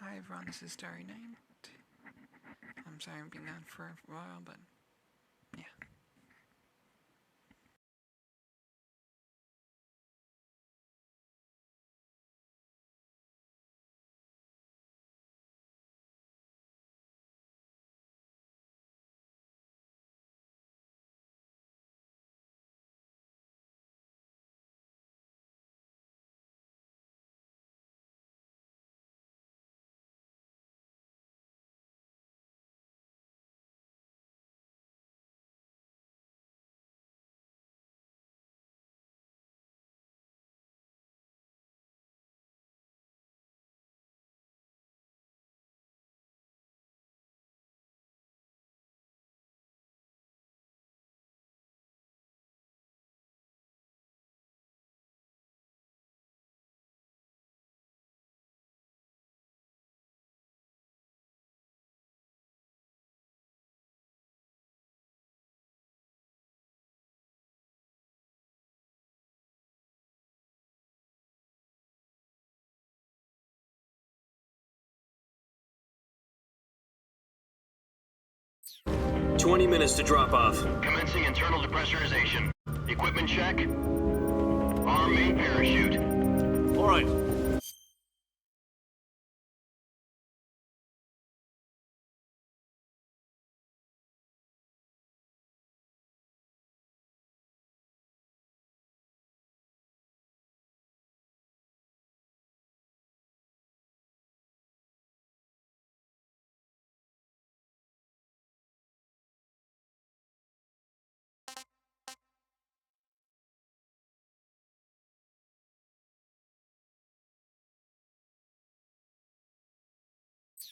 Hi everyone, this is Starry Night. I'm sorry I've been gone for a while, but yeah. Minutes to drop off. Commencing internal depressurization. Equipment check. Arm main parachute. All right.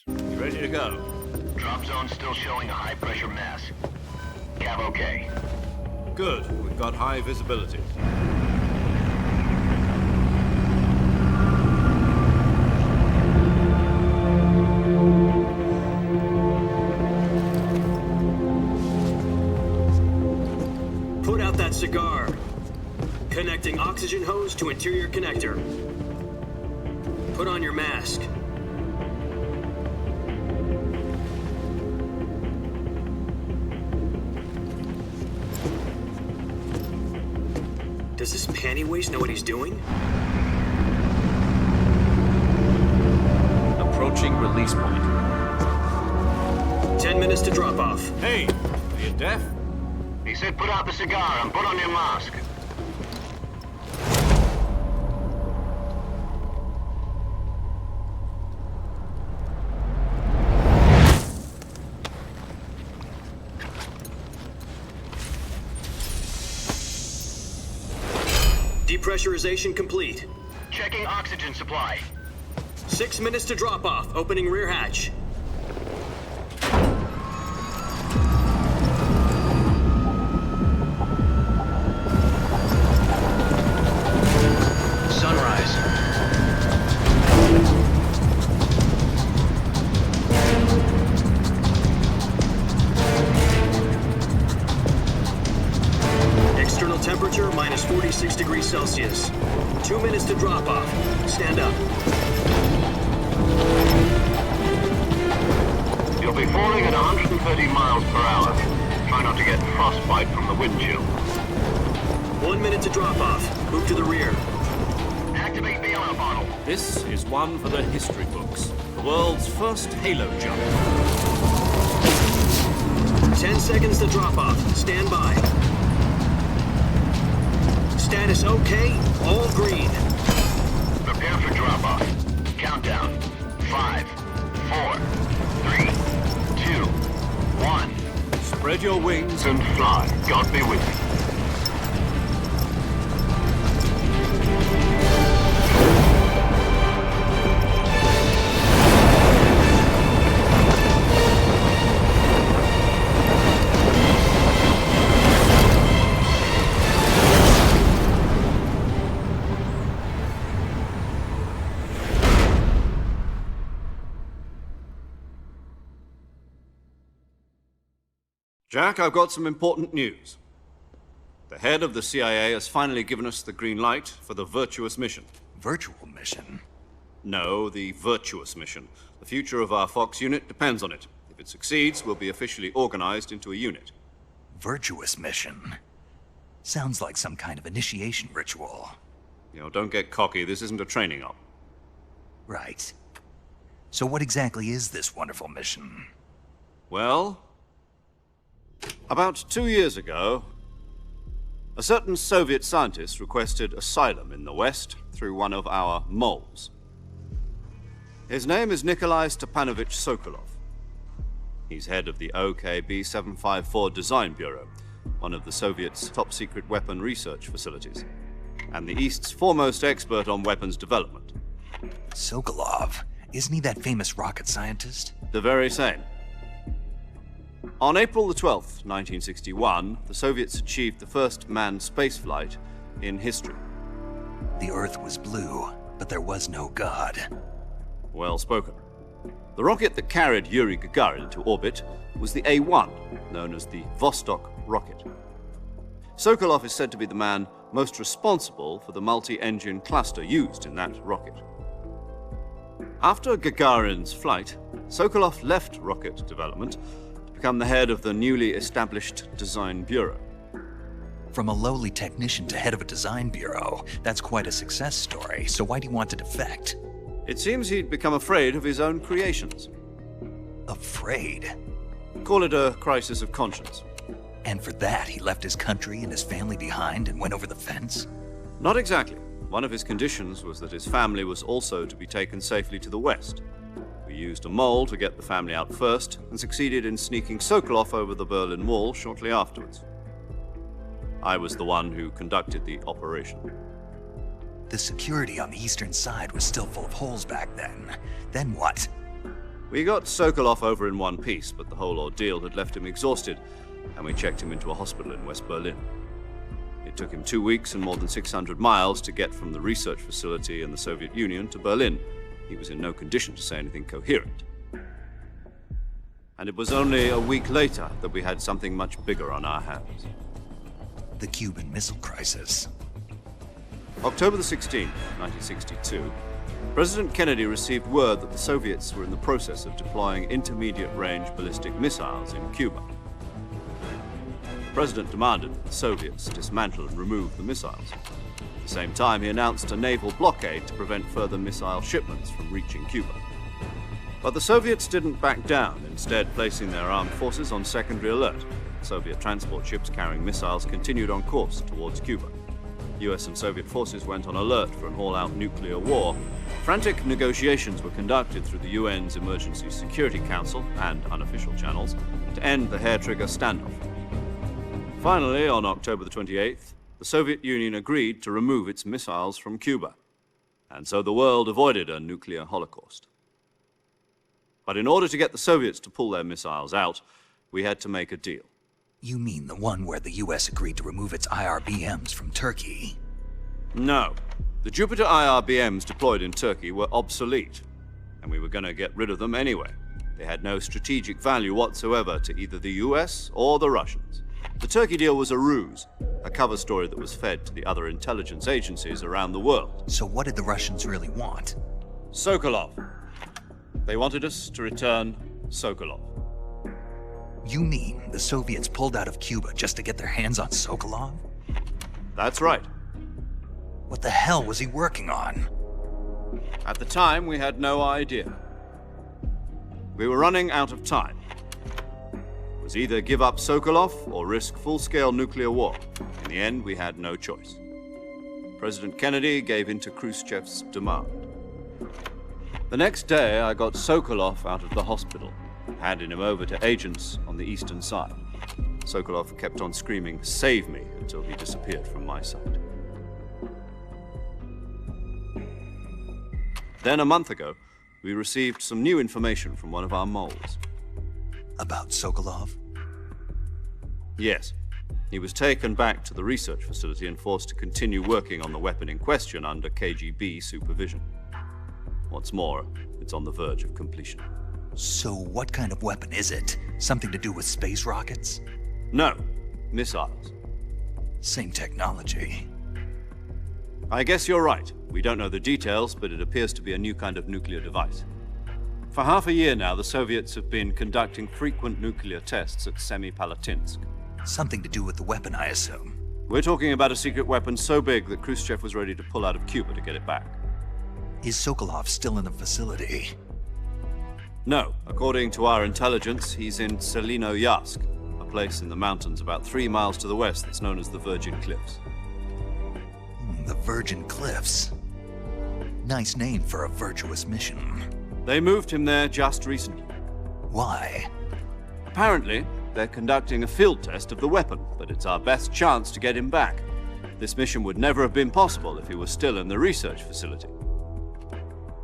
You ready to go? Drop zone still showing a high pressure mass. Cav okay. Good. We've got high visibility. Put out that cigar. Connecting oxygen hose to interior connector. Put on your mask. Does this pantywaist know what he's doing? Approaching release point. 10 minutes to drop off. Hey, are you deaf? He said put out the cigar and put on your mask. Depressurization complete. Checking oxygen supply. 6 minutes to drop off. Opening rear hatch. Sunrise. External temperature minus 46 degrees Celsius. 2 minutes to drop off. Stand up. You'll be falling at 130 miles per hour. Try not to get frostbite from the wind chill. 1 minute to drop off. Move to the rear. Activate the oil bottle. This is one for the history books. The world's first halo jump. 10 seconds to drop off. Stand by. Status okay. All green. Prepare for drop-off. Countdown. 5, 4, 3, 2, 1. Spread your wings And fly. God be with you. Jack, I've got some important news. The head of the CIA has finally given us the green light for the Virtuous mission. Virtual mission? No, the Virtuous mission. The future of our Fox unit depends on it. If it succeeds, we'll be officially organized into a unit. Virtuous mission. Sounds like some kind of initiation ritual. You know, don't get cocky. This isn't a training op. Right. So what exactly is this wonderful mission? Well, about 2 years ago, a certain Soviet scientist requested asylum in the West through one of our moles. His name is Nikolai Stepanovich Sokolov. He's head of the OKB 754 Design Bureau, one of the Soviets' top-secret weapon research facilities, and the East's foremost expert on weapons development. Sokolov? Isn't he that famous rocket scientist? The very same. On April the 12th, 1961, the Soviets achieved the first manned spaceflight in history. The Earth was blue, but there was no God. Well spoken. The rocket that carried Yuri Gagarin into orbit was the A-1, known as the Vostok rocket. Sokolov is said to be the man most responsible for the multi-engine cluster used in that rocket. After Gagarin's flight, Sokolov left rocket development to become the head of the newly established Design Bureau. From a lowly technician to head of a design bureau, that's quite a success story, so why'd he want to defect? It seems he'd become afraid of his own creations. Afraid? Call it a crisis of conscience. And for that, he left his country and his family behind and went over the fence? Not exactly. One of his conditions was that his family was also to be taken safely to the West. We used a mole to get the family out first and succeeded in sneaking Sokolov over the Berlin Wall shortly afterwards. I was the one who conducted the operation. The security on the eastern side was still full of holes back then. Then what? We got Sokolov over in one piece, but the whole ordeal had left him exhausted, and we checked him into a hospital in West Berlin. It took him 2 weeks and more than 600 miles to get from the research facility in the Soviet Union to Berlin. He was in no condition to say anything coherent. And it was only a week later that we had something much bigger on our hands. The Cuban Missile Crisis. October the 16th, 1962, President Kennedy received word that the Soviets were in the process of deploying intermediate-range ballistic missiles in Cuba. The President demanded that the Soviets dismantle and remove the missiles. At the same time, he announced a naval blockade to prevent further missile shipments from reaching Cuba. But the Soviets didn't back down, instead placing their armed forces on secondary alert. Soviet transport ships carrying missiles continued on course towards Cuba. US and Soviet forces went on alert for an all-out nuclear war. Frantic negotiations were conducted through the UN's Emergency Security Council and unofficial channels to end the hair-trigger standoff. Finally, on October the 28th, the Soviet Union agreed to remove its missiles from Cuba, and so the world avoided a nuclear holocaust. But in order to get the Soviets to pull their missiles out, we had to make a deal. You mean the one where the US agreed to remove its IRBMs from Turkey? No. The Jupiter IRBMs deployed in Turkey were obsolete, and we were going to get rid of them anyway. They had no strategic value whatsoever to either the US or the Russians. The Turkey deal was a ruse, a cover story that was fed to the other intelligence agencies around the world. So what did the Russians really want? Sokolov. They wanted us to return Sokolov. You mean the Soviets pulled out of Cuba just to get their hands on Sokolov? That's right. What the hell was he working on? At the time, we had no idea. We were running out of time. It was either give up Sokolov or risk full-scale nuclear war. In the end, we had no choice. President Kennedy gave in to Khrushchev's demand. The next day, I got Sokolov out of the hospital, handing him over to agents on the eastern side. Sokolov kept on screaming, "Save me," until he disappeared from my sight. Then, a month ago, we received some new information from one of our moles. About Sokolov? Yes. He was taken back to the research facility and forced to continue working on the weapon in question under KGB supervision. What's more, it's on the verge of completion. So what kind of weapon is it? Something to do with space rockets? No, missiles. Same technology. I guess you're right. We don't know the details, but it appears to be a new kind of nuclear device. For half a year now, the Soviets have been conducting frequent nuclear tests at Semipalatinsk. Something to do with the weapon, I assume. We're talking about a secret weapon so big that Khrushchev was ready to pull out of Cuba to get it back. Is Sokolov still in the facility? No, according to our intelligence, he's in Selinoyarsk, a place in the mountains about 3 miles to the west that's known as the Virgin Cliffs. The Virgin Cliffs. Nice name for a virtuous mission. They moved him there just recently. Why? Apparently, they're conducting a field test of the weapon, but it's our best chance to get him back. This mission would never have been possible if he was still in the research facility.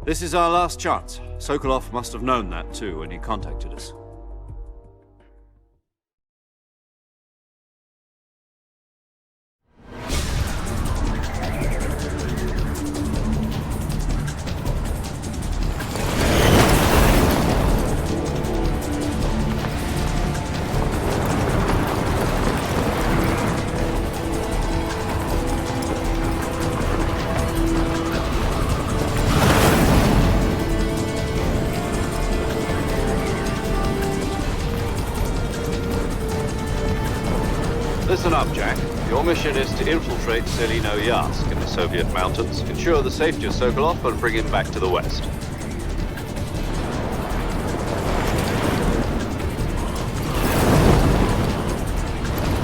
This is our last chance. Sokolov must have known that too when he contacted us. Listen up, Jack. Your mission is to infiltrate Selinoyarsk in the Soviet mountains, ensure the safety of Sokolov, and bring him back to the west.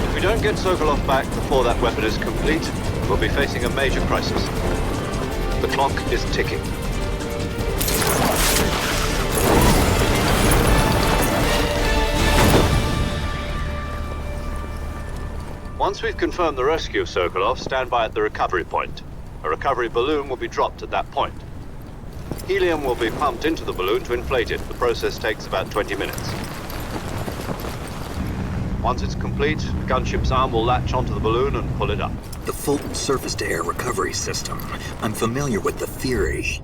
If we don't get Sokolov back before that weapon is complete, we'll be facing a major crisis. The clock is ticking. Once we've confirmed the rescue of Sokolov, stand by at the recovery point. A recovery balloon will be dropped at that point. Helium will be pumped into the balloon to inflate it. The process takes about 20 minutes. Once it's complete, the gunship's arm will latch onto the balloon and pull it up. The Fulton surface-to-air recovery system. I'm familiar with the theory.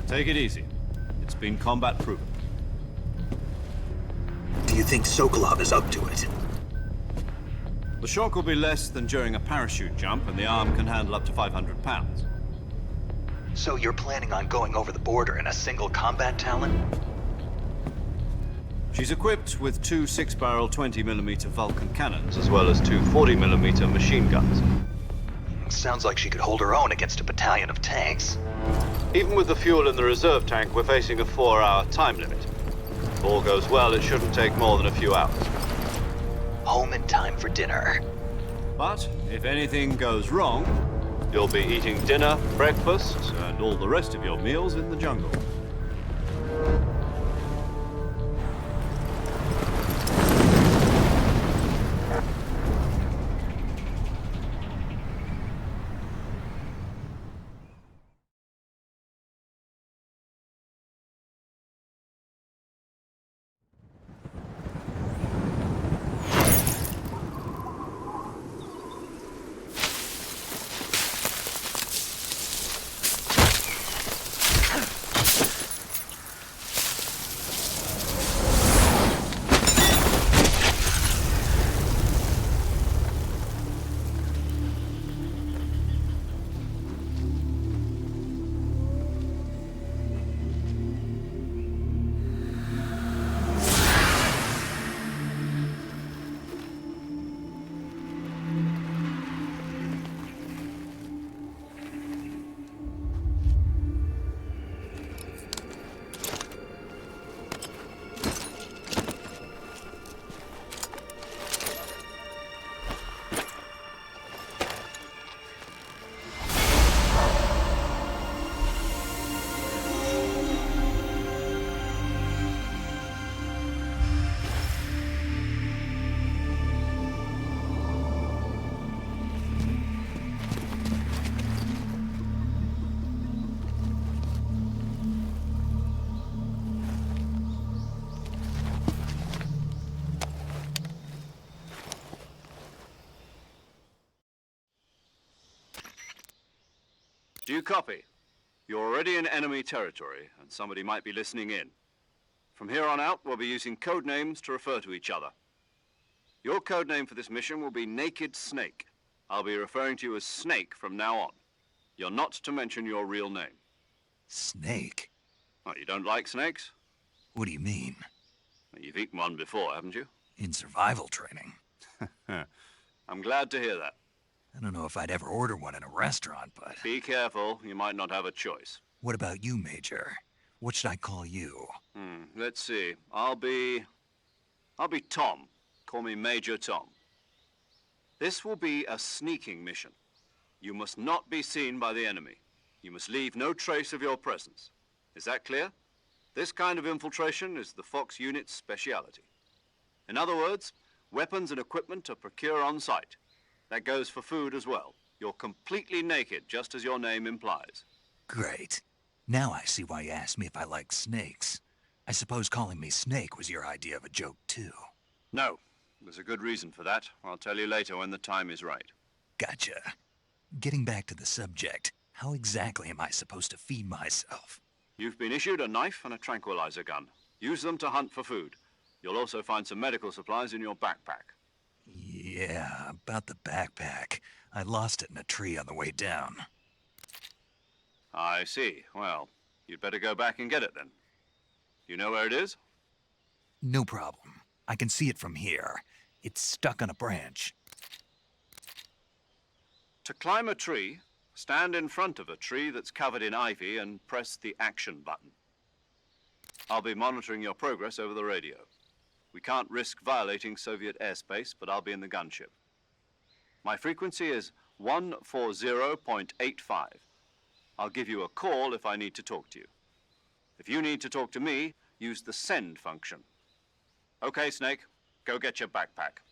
Take it easy. It's been combat proven. Do you think Sokolov is up to it? The shock will be less than during a parachute jump, and the arm can handle up to 500 pounds. So you're planning on going over the border in a single combat Talon? She's equipped with 2 6-barrel 20mm Vulcan cannons, as well as 2 40mm machine guns. Sounds like she could hold her own against a battalion of tanks. Even with the fuel in the reserve tank, we're facing a 4-hour time limit. If all goes well, it shouldn't take more than a few hours. Home in time for dinner. But if anything goes wrong, you'll be eating dinner, breakfast, and all the rest of your meals in the jungle. Do you copy? You're already in enemy territory, and somebody might be listening in. From here on out, we'll be using code names to refer to each other. Your code name for this mission will be Naked Snake. I'll be referring to you as Snake from now on. You're not to mention your real name. Snake? Oh, you don't like snakes? What do you mean? You've eaten one before, haven't you? In survival training? I'm glad to hear that. I don't know if I'd ever order one in a restaurant, but... Be careful, you might not have a choice. What about you, Major? What should I call you? Let's see. I'll be Tom. Call me Major Tom. This will be a sneaking mission. You must not be seen by the enemy. You must leave no trace of your presence. Is that clear? This kind of infiltration is the Fox unit's speciality. In other words, weapons and equipment are procured on site. That goes for food as well. You're completely naked, just as your name implies. Great. Now I see why you asked me if I like snakes. I suppose calling me Snake was your idea of a joke, too. No, there's a good reason for that. I'll tell you later when the time is right. Gotcha. Getting back to the subject, how exactly am I supposed to feed myself? You've been issued a knife and a tranquilizer gun. Use them to hunt for food. You'll also find some medical supplies in your backpack. Yeah, about the backpack. I lost it in a tree on the way down. I see. Well, you'd better go back and get it then. You know where it is? No problem. I can see it from here. It's stuck on a branch. To climb a tree, stand in front of a tree that's covered in ivy and press the action button. I'll be monitoring your progress over the radio. We can't risk violating Soviet airspace, but I'll be in the gunship. My frequency is 140.85. I'll give you a call if I need to talk to you. If you need to talk to me, use the send function. Okay, Snake, go get your backpack.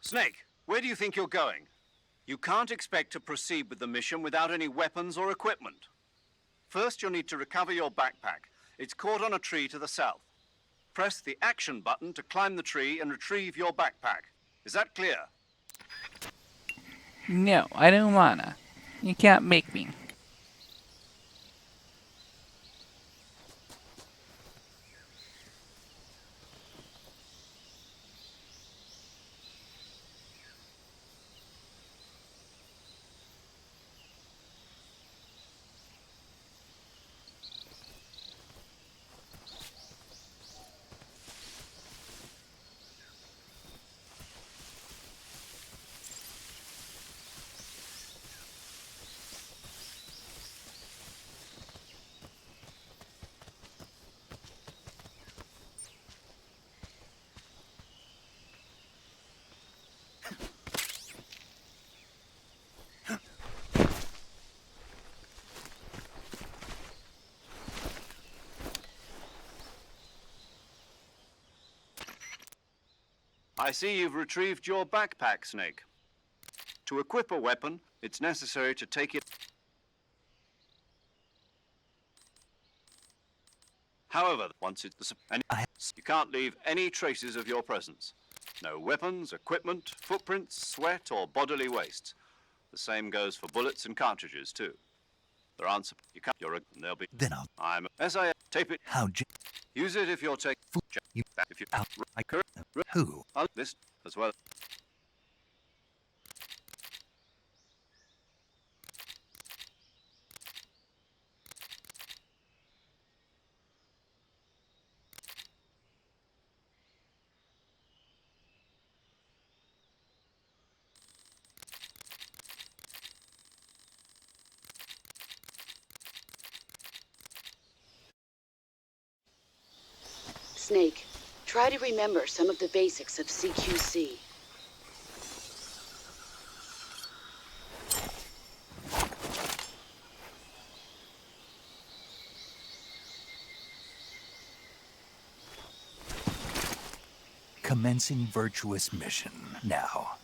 Snake, where do you think you're going? You can't expect to proceed with the mission without any weapons or equipment. First, you'll need to recover your backpack. It's caught on a tree to the south. Press the action button to climb the tree and retrieve your backpack. Is that clear? No, I don't wanna. You can't make me. I see you've retrieved your backpack, Snake. To equip a weapon, it's necessary to take it. However, once it's you can't leave any traces of your presence. No weapons, equipment, footprints, sweat, or bodily waste. The same goes for bullets and cartridges, too. There aren't. You can't. They'll be. Then I'll. I'm. SIA. Tape it. How? Use it if you're taking. You. If you. Who? This as well. Snake, try to remember some of the basics of CQC. Commencing virtuous mission now.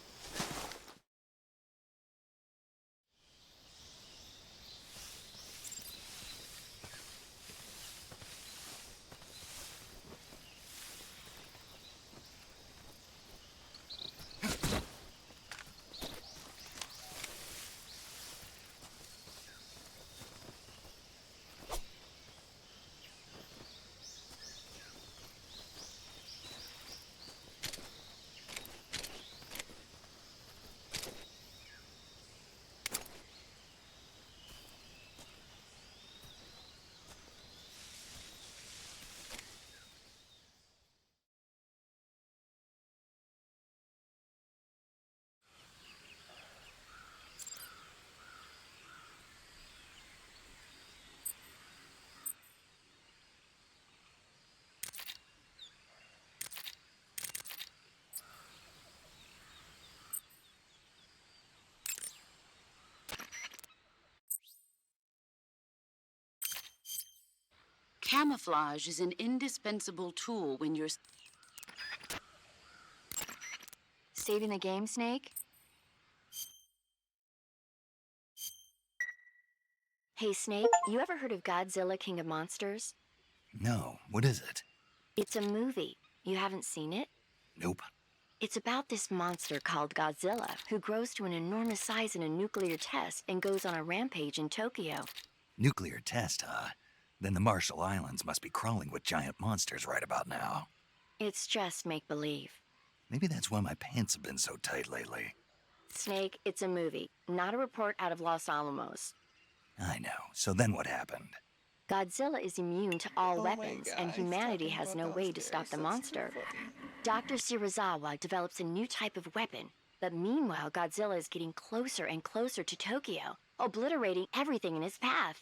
Camouflage is an indispensable tool when you're... Saving the game, Snake? Hey, Snake, you ever heard of Godzilla King of Monsters? No, what is it? It's a movie. You haven't seen it? Nope. It's about this monster called Godzilla, who grows to an enormous size in a nuclear test and goes on a rampage in Tokyo. Nuclear test, huh? Then the Marshall Islands must be crawling with giant monsters right about now. It's just make-believe. Maybe that's why my pants have been so tight lately. Snake, it's a movie, not a report out of Los Alamos. I know. So then what happened? Godzilla is immune to all Oh my weapons, God, and I humanity fucking has got no way to stop downstairs. the That's monster. so funny. Dr. Shirazawa develops a new type of weapon, but meanwhile Godzilla is getting closer and closer to Tokyo, obliterating everything in his path.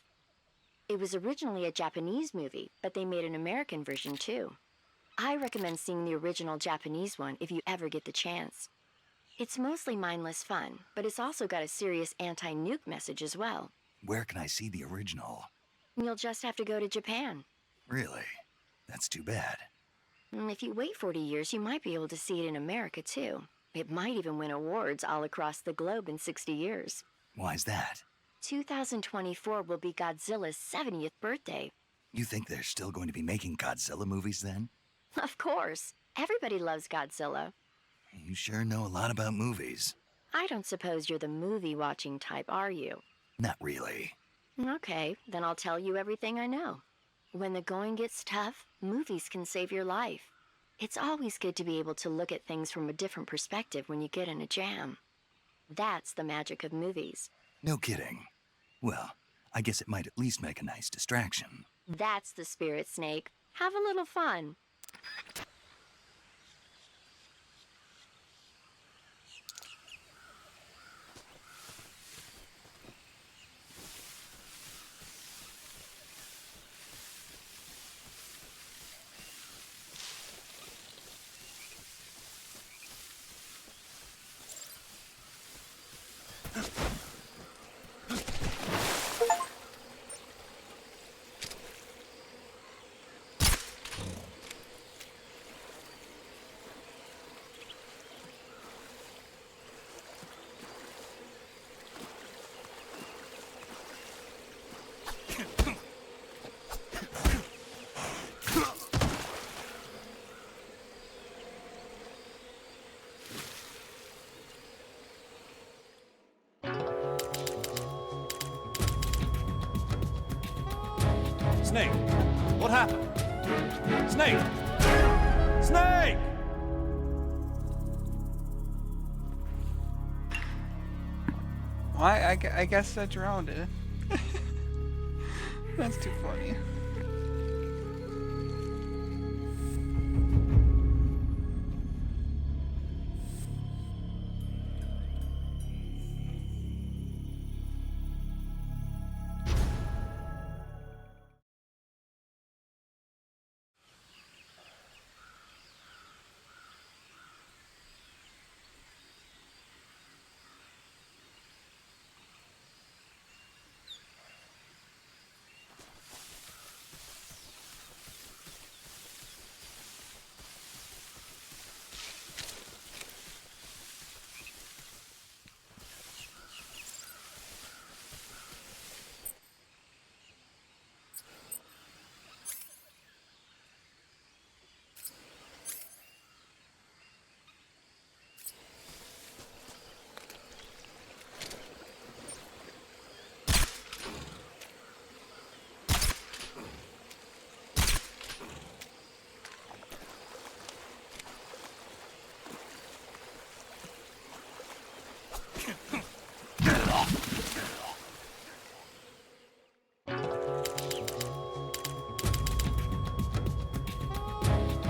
It was originally a Japanese movie, but they made an American version too. I recommend seeing the original Japanese one if you ever get the chance. It's mostly mindless fun, but it's also got a serious anti-nuke message as well. Where can I see the original? You'll just have to go to Japan. Really? That's too bad. If you wait 40 years, you might be able to see it in America too. It might even win awards all across the globe in 60 years. Why's that? 2024 will be Godzilla's 70th birthday. You think they're still going to be making Godzilla movies then? Of course. Everybody loves Godzilla. You sure know a lot about movies. I don't suppose you're the movie-watching type, are you? Not really. Okay, then I'll tell you everything I know. When the going gets tough, movies can save your life. It's always good to be able to look at things from a different perspective when you get in a jam. That's the magic of movies. No kidding. Well, I guess it might at least make a nice distraction. That's the spirit, Snake. Have a little fun. Snake! What happened? Snake! Snake! Well, I guess I drowned it. That's too funny.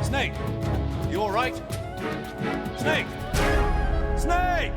Snake! You alright? Snake! Snake!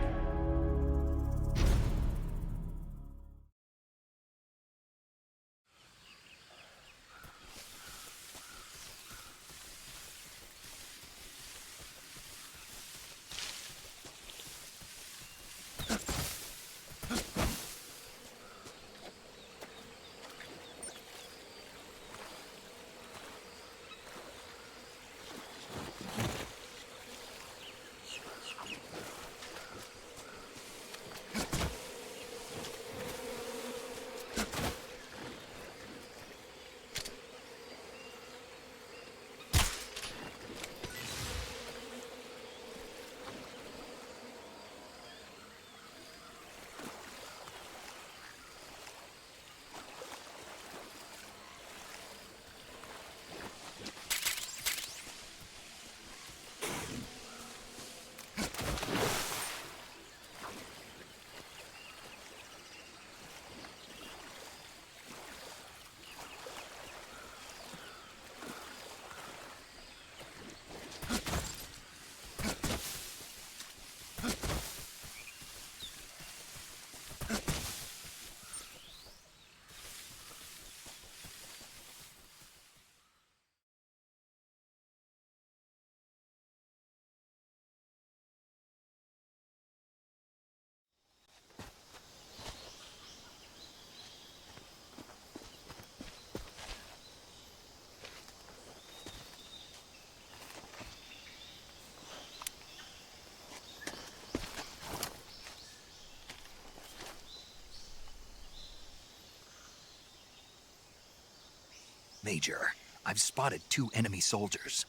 Major, I've spotted 2 enemy soldiers.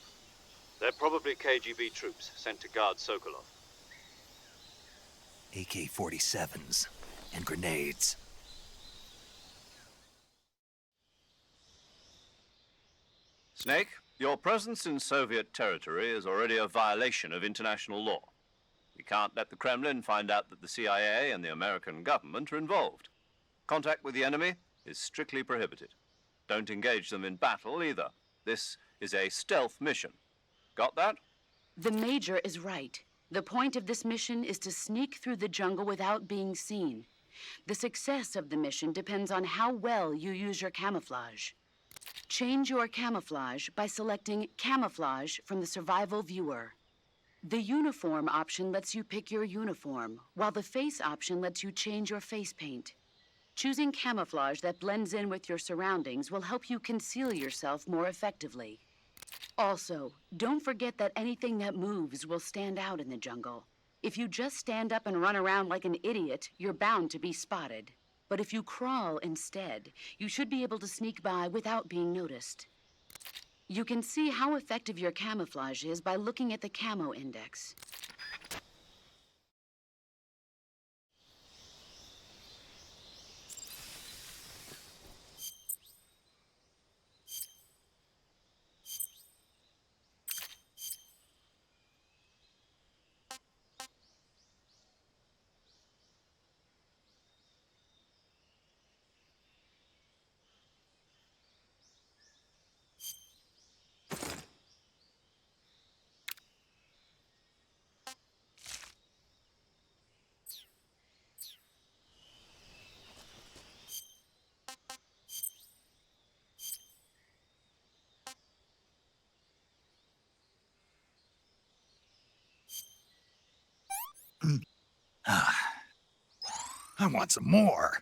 They're probably KGB troops sent to guard Sokolov. AK-47s and grenades. Snake, your presence in Soviet territory is already a violation of international law. We can't let the Kremlin find out that the CIA and the American government are involved. Contact with the enemy is strictly prohibited. Don't engage them in battle either. This is a stealth mission. Got that? The Major is right. The point of this mission is to sneak through the jungle without being seen. The success of the mission depends on how well you use your camouflage. Change your camouflage by selecting Camouflage from the Survival Viewer. The Uniform option lets you pick your uniform, while the Face option lets you change your face paint. Choosing camouflage that blends in with your surroundings will help you conceal yourself more effectively. Also, don't forget that anything that moves will stand out in the jungle. If you just stand up and run around like an idiot, you're bound to be spotted. But if you crawl instead, you should be able to sneak by without being noticed. You can see how effective your camouflage is by looking at the camo index. I want some more.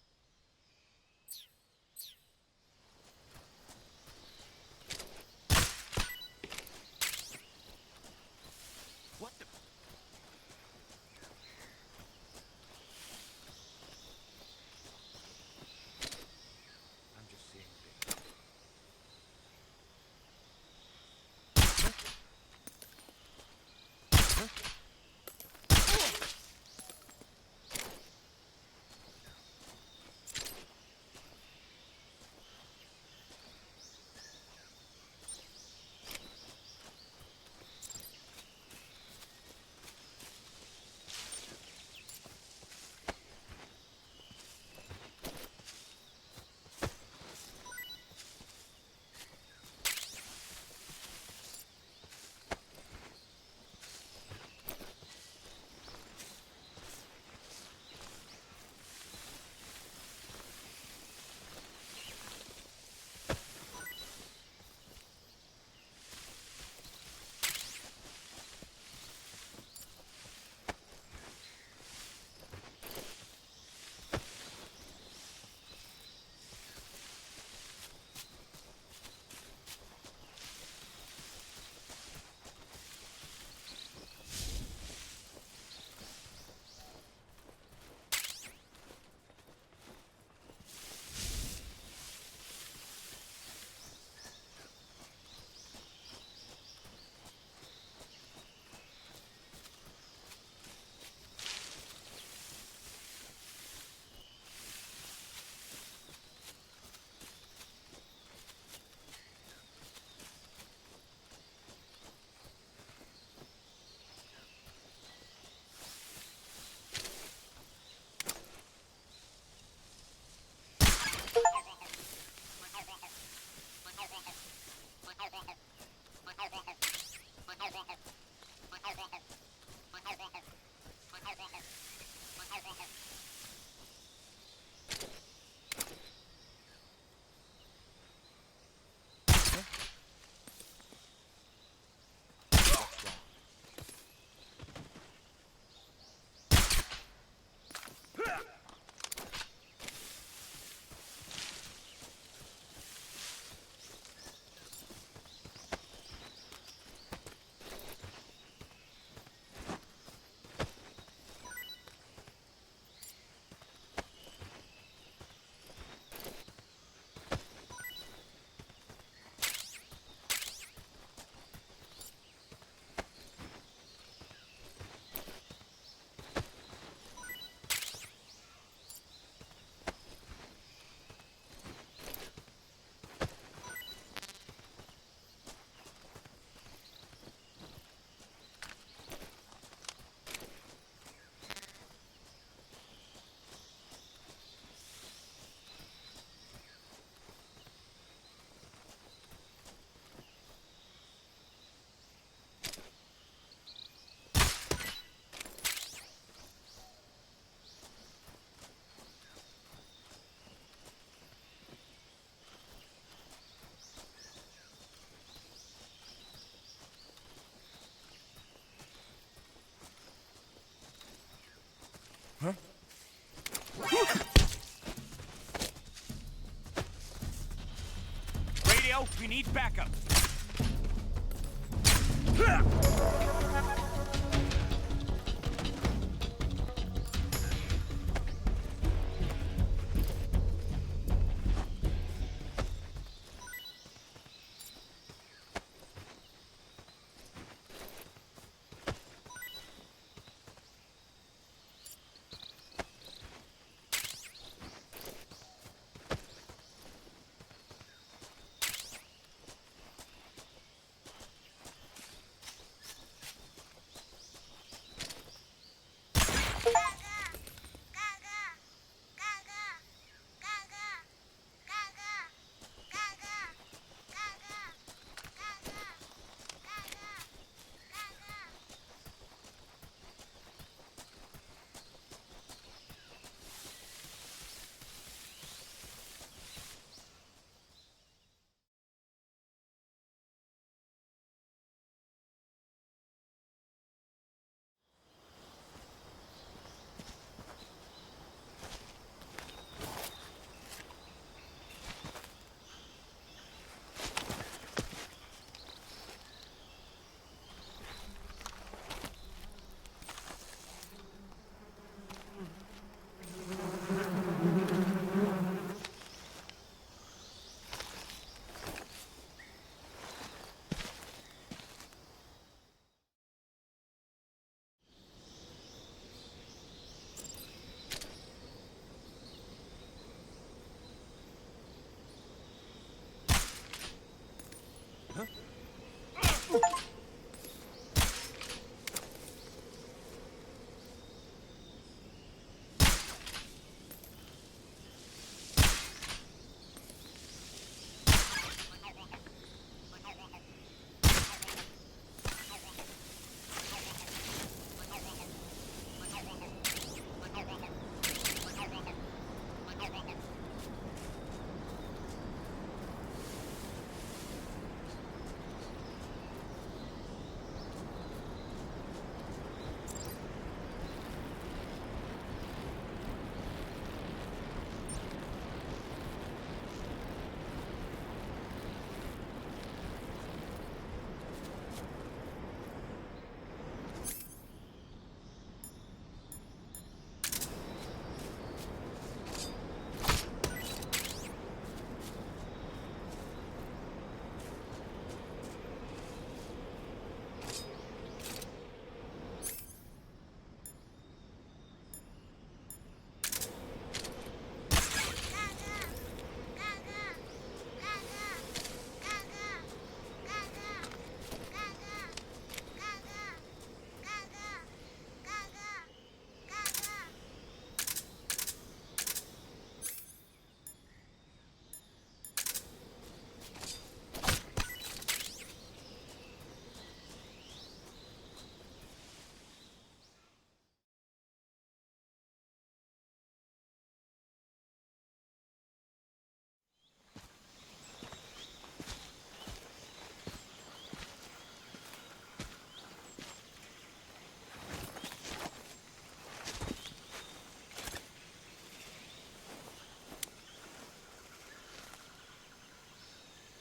Radio, we need backup.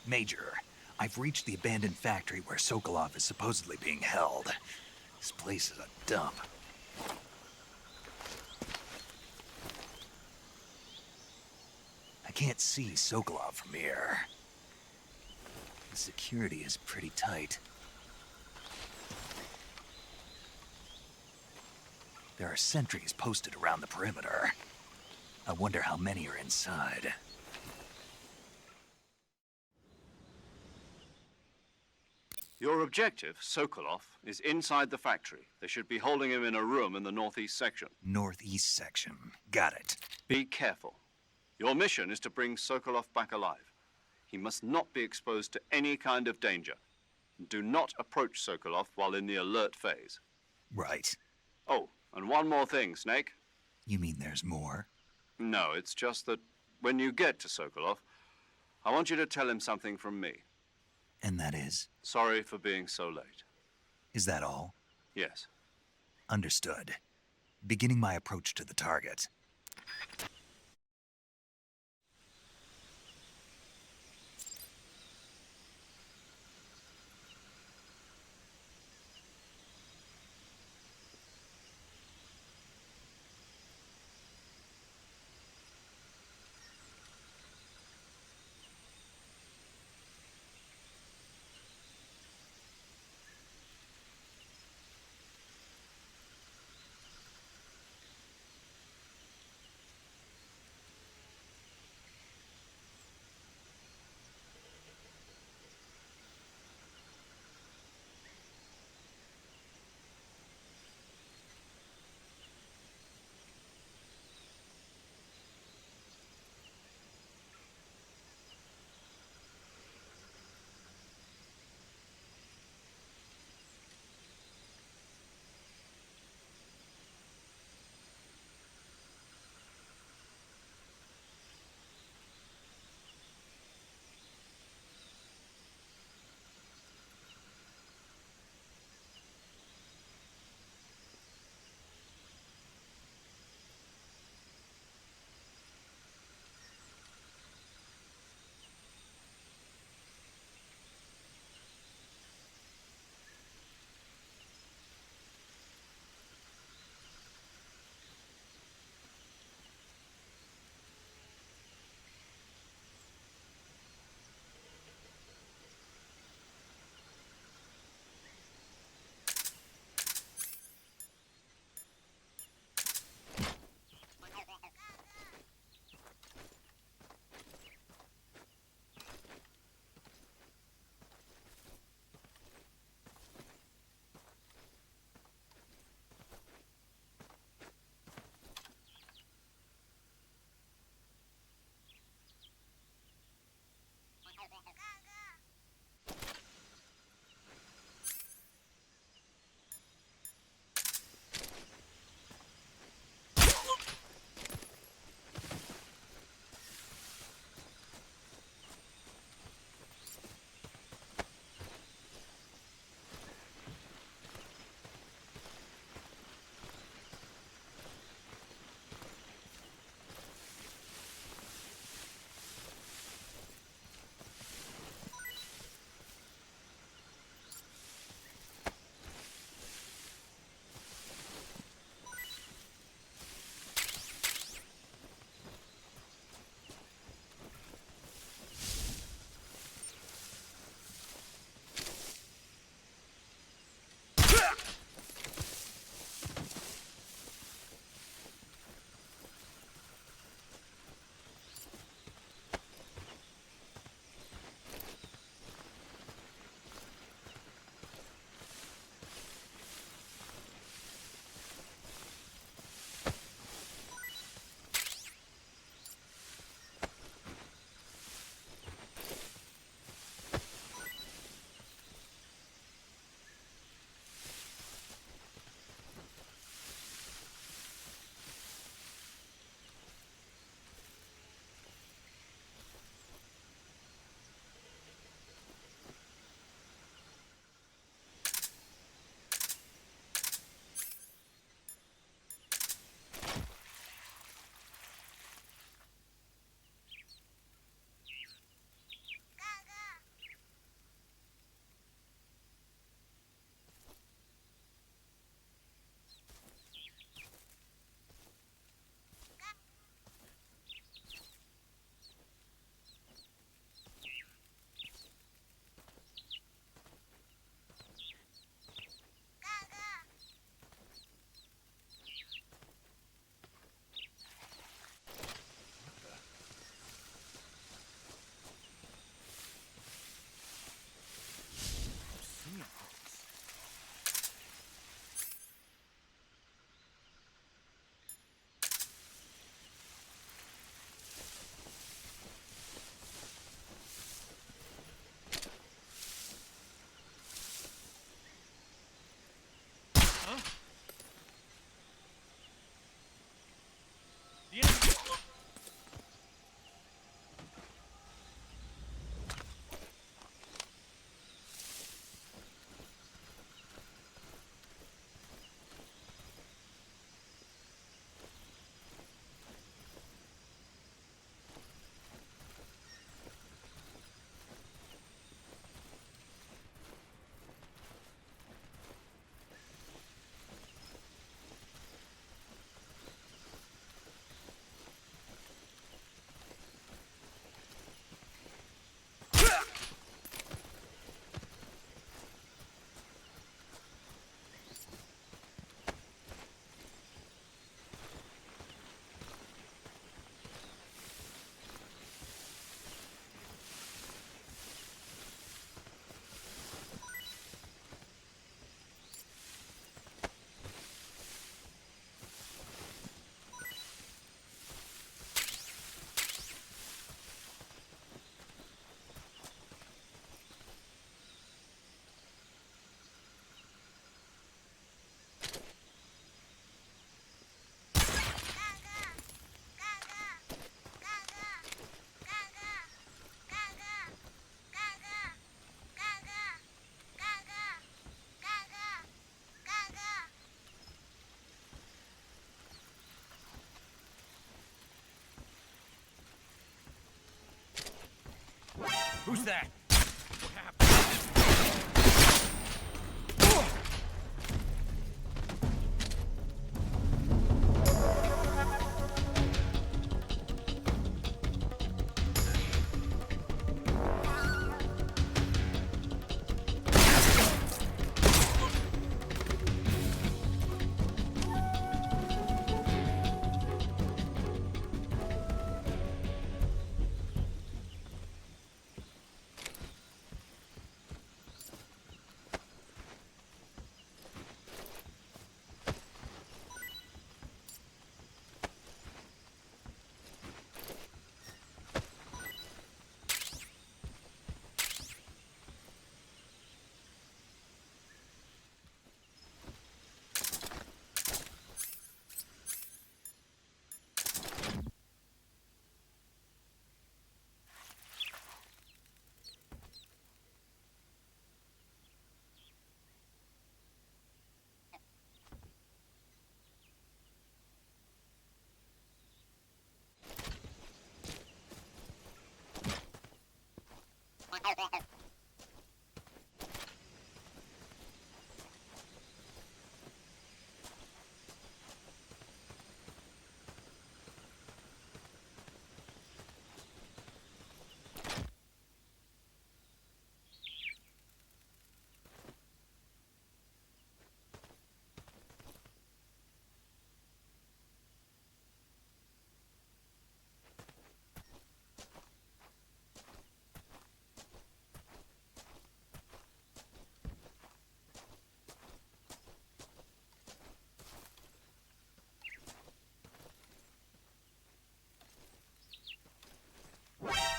Major, I've reached the abandoned factory where Sokolov is supposedly being held. This place is a dump. I can't see Sokolov from here. The security is pretty tight. There are sentries posted around the perimeter. I wonder how many are inside. Your objective, Sokolov, is inside the factory. They should be holding him in a room in the northeast section. Northeast section. Got it. Be careful. Your mission is to bring Sokolov back alive. He must not be exposed to any kind of danger. Do not approach Sokolov while in the alert phase. Right. Oh, and one more thing, Snake. You mean there's more? No, it's just that when you get to Sokolov, I want you to tell him something from me. And that is? Sorry for being so late. Is that all? Yes. Understood. beginning my approach to the target. Who's that?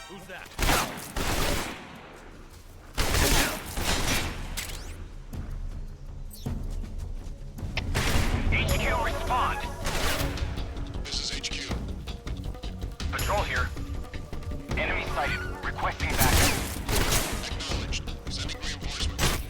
Who's that? HQ, respond. This is HQ. Patrol here. Enemy sighted. Requesting backup. Acknowledged. Sending reinforcements.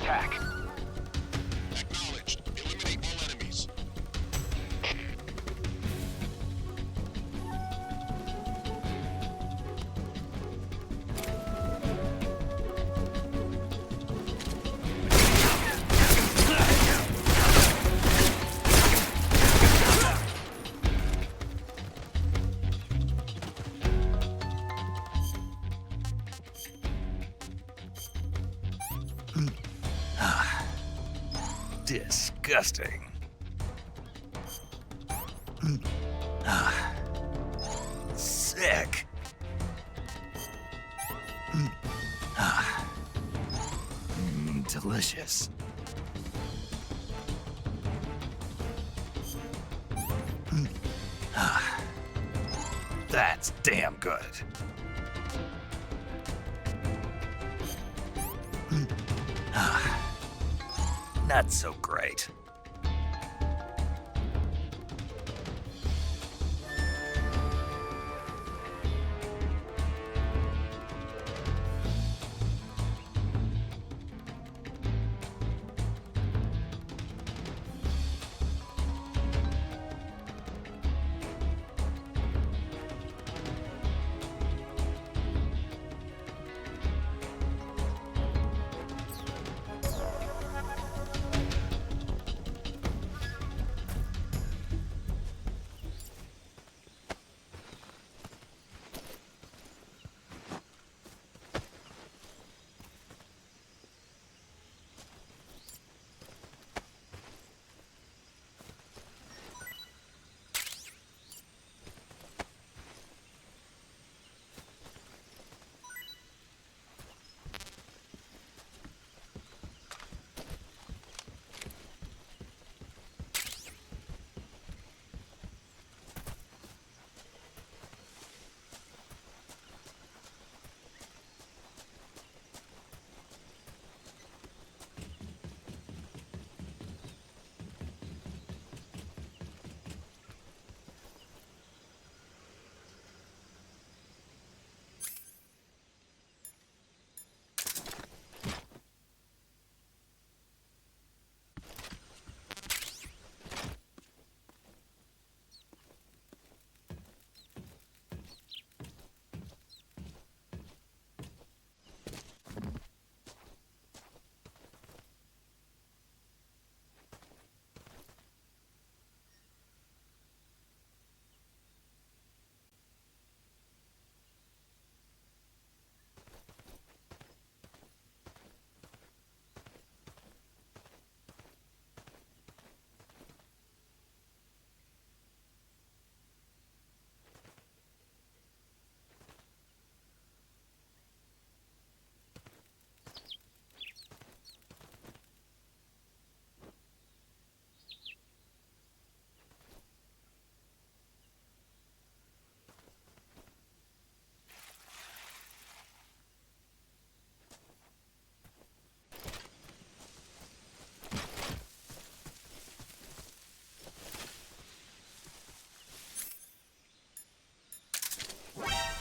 attack. Acknowledged. Eliminate all enemies. Disgusting. Sick. Delicious. That's damn good. Not so great.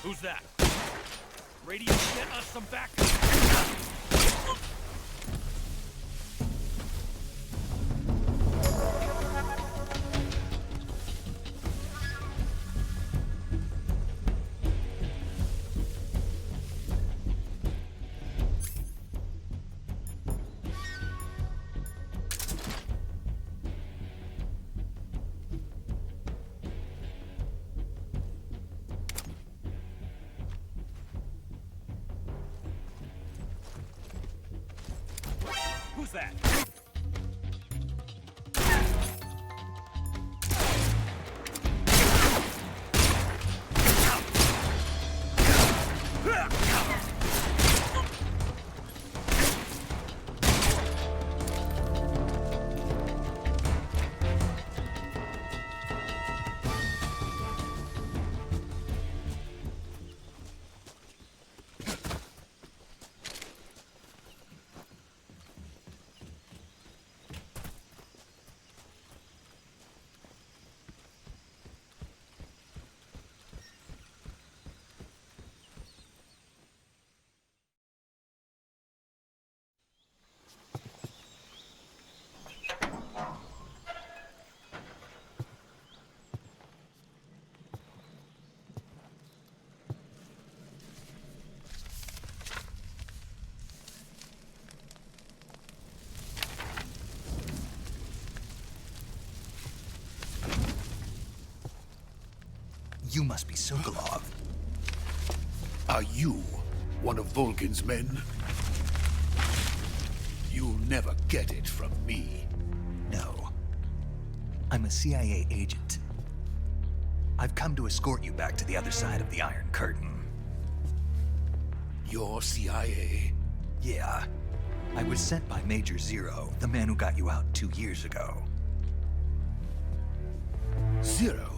Who's that? Radio, get us some backup. Who's that? You must be Sokolov. Are you one of Volgin's men? You'll never get it from me. No. I'm a CIA agent. I've come to escort you back to the other side of the Iron Curtain. You're CIA? Yeah. I was sent by Major Zero, the man who got you out 2 years ago. Zero?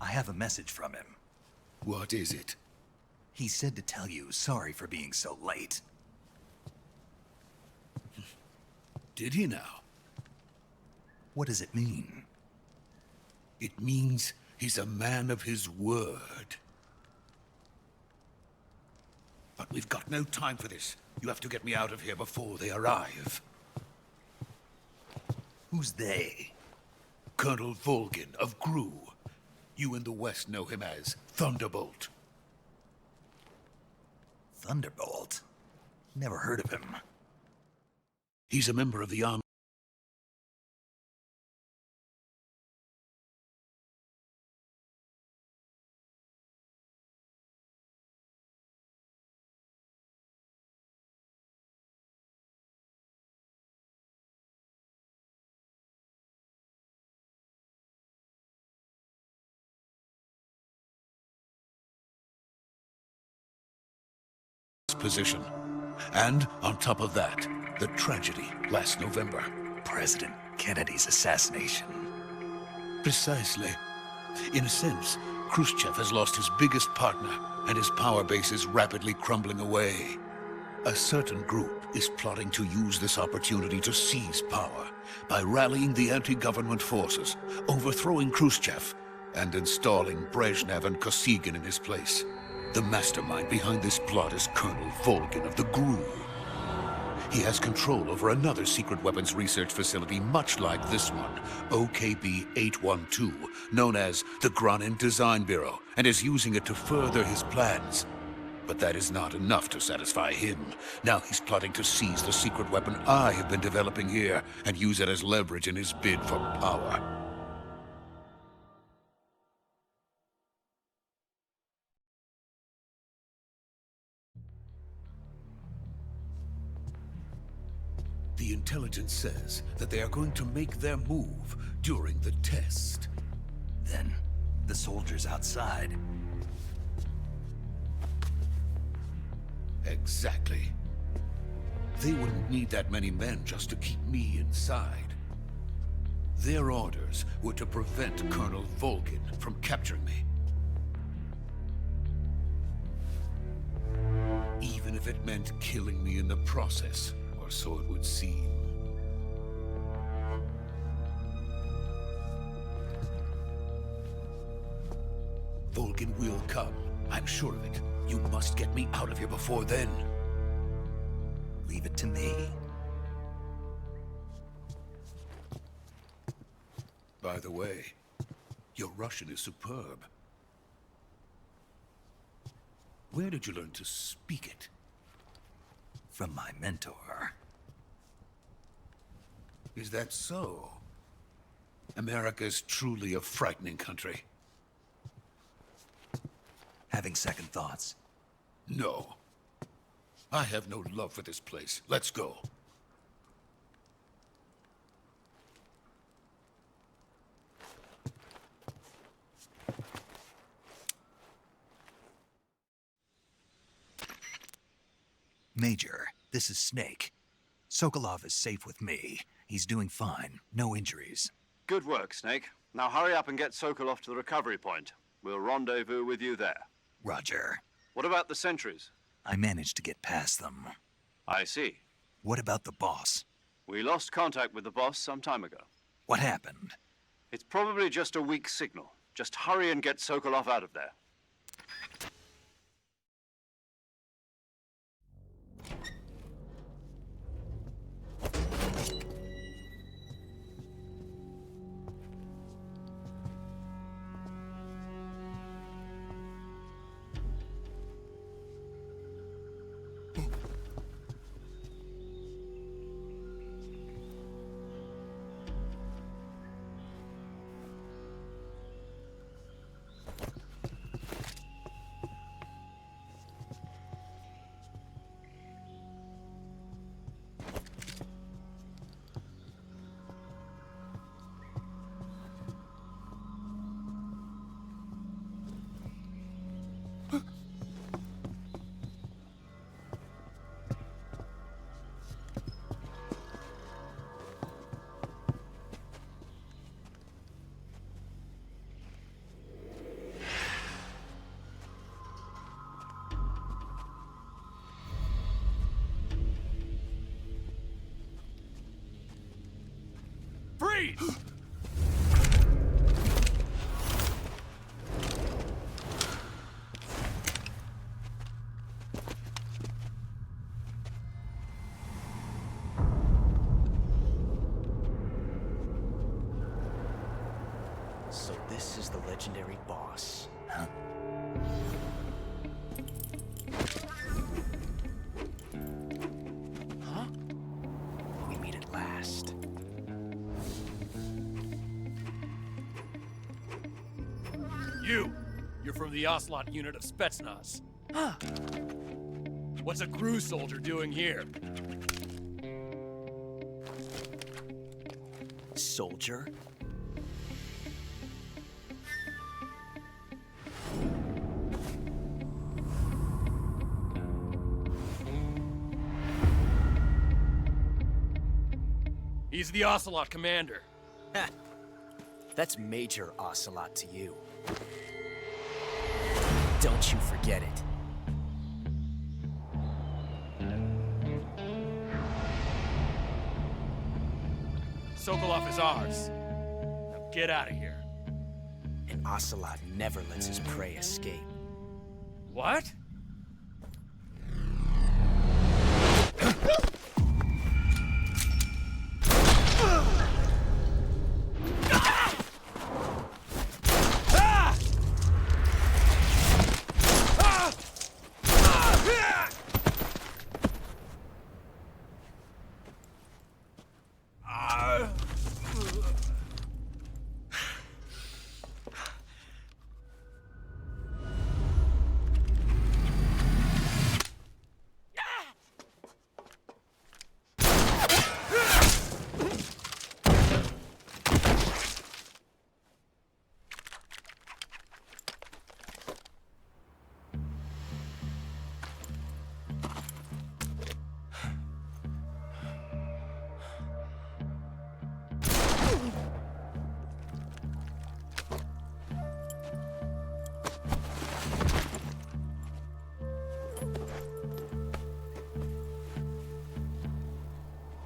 I have a message from him. What is it? He said to tell you sorry for being so late. Did he now? What does it mean? It means he's a man of his word. But we've got no time for this. You have to get me out of here before they arrive. Who's they? Colonel Volgin of GRU. You in the West know him as Thunderbolt. Thunderbolt? Never heard of him. He's a member of the army. Position. And on top of that, the tragedy last November. President Kennedy's assassination. Precisely. In a sense, Khrushchev has lost his biggest partner, and his power base is rapidly crumbling away. A certain group is plotting to use this opportunity to seize power by rallying the anti-government forces, overthrowing Khrushchev, and installing Brezhnev and Kosygin in his place. The mastermind behind this plot is Colonel Volgin of the GRU. He has control over another secret weapons research facility much like this one, OKB-812, known as the Granin Design Bureau, and is using it to further his plans. But that is not enough to satisfy him. Now he's plotting to seize the secret weapon I have been developing here and use it as leverage in his bid for power. The intelligence says that they are going to make their move during the test. Then, the soldiers outside. Exactly. They wouldn't need that many men just to keep me inside. Their orders were to prevent Colonel Volgin from capturing me. Even if it meant killing me in the process. Or so it would seem. Volgin will come. I'm sure of it. You must get me out of here before then. Leave it to me. By the way, your Russian is superb. Where did you learn to speak it? From my mentor. Is that so? America's truly a frightening country. Having second thoughts? No. I have no love for this place. Let's go. Major, this is Snake. Sokolov is safe with me. He's doing fine. No injuries. Good work, Snake. Now hurry up and get Sokolov to the recovery point. We'll rendezvous with you there. Roger. What about the sentries? I managed to get past them. I see. What about the boss? We lost contact with the boss some time ago. What happened? It's probably just a weak signal. Just hurry and get Sokolov out of there. Freeze! So this is the legendary boss. Huh? Huh? We meet at last. You're from the Ocelot unit of Spetsnaz. Huh. What's a crew soldier doing here? Soldier? He's the Ocelot commander. Ha! That's Major Ocelot to you. Don't you forget it. Sokolov is ours. Now get out of here. And Ocelot never lets his prey escape. What?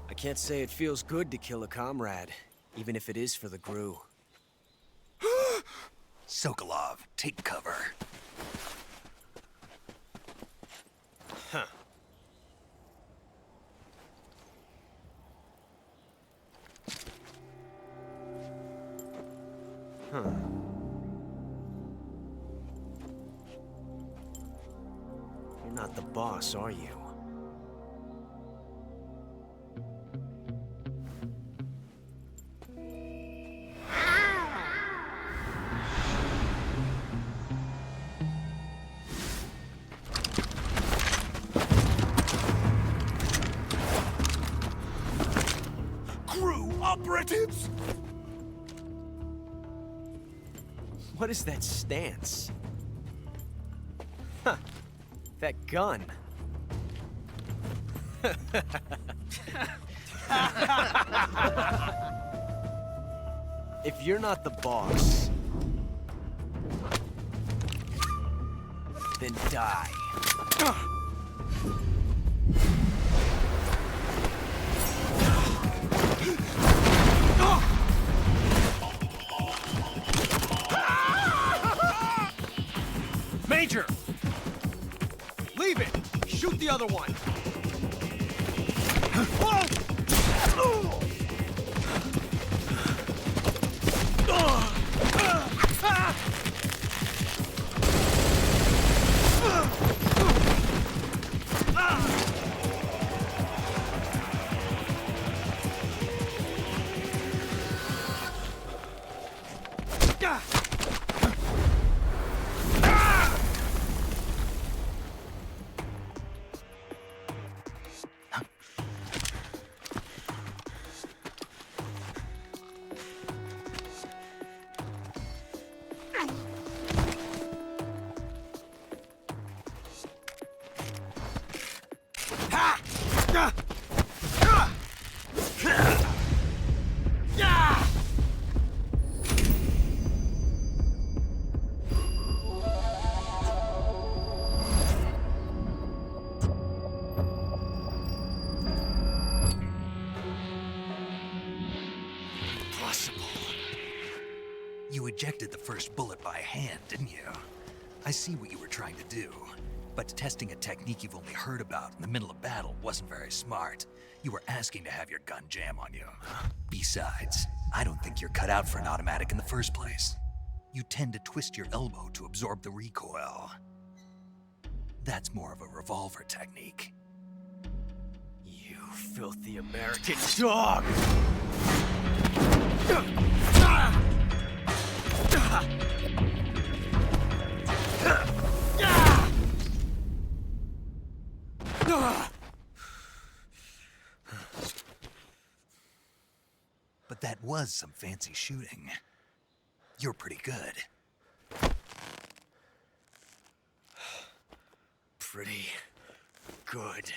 I can't say it feels good to kill a comrade, even if it is for the GRU. Sokolov, take cover. Huh. Huh. You're not the boss, are you? Operatives! What is that stance? Huh. That gun. If you're not the boss, then die. Major! Leave it! Shoot the other one! You ejected the first bullet by hand, didn't you? I see what you were trying to do. But testing a technique you've only heard about in the middle of battle wasn't very smart. You were asking to have your gun jam on you. Besides, I don't think you're cut out for an automatic in the first place. You tend to twist your elbow to absorb the recoil. That's more of a revolver technique. You filthy American dog! But that was some fancy shooting. You're pretty good. Pretty good.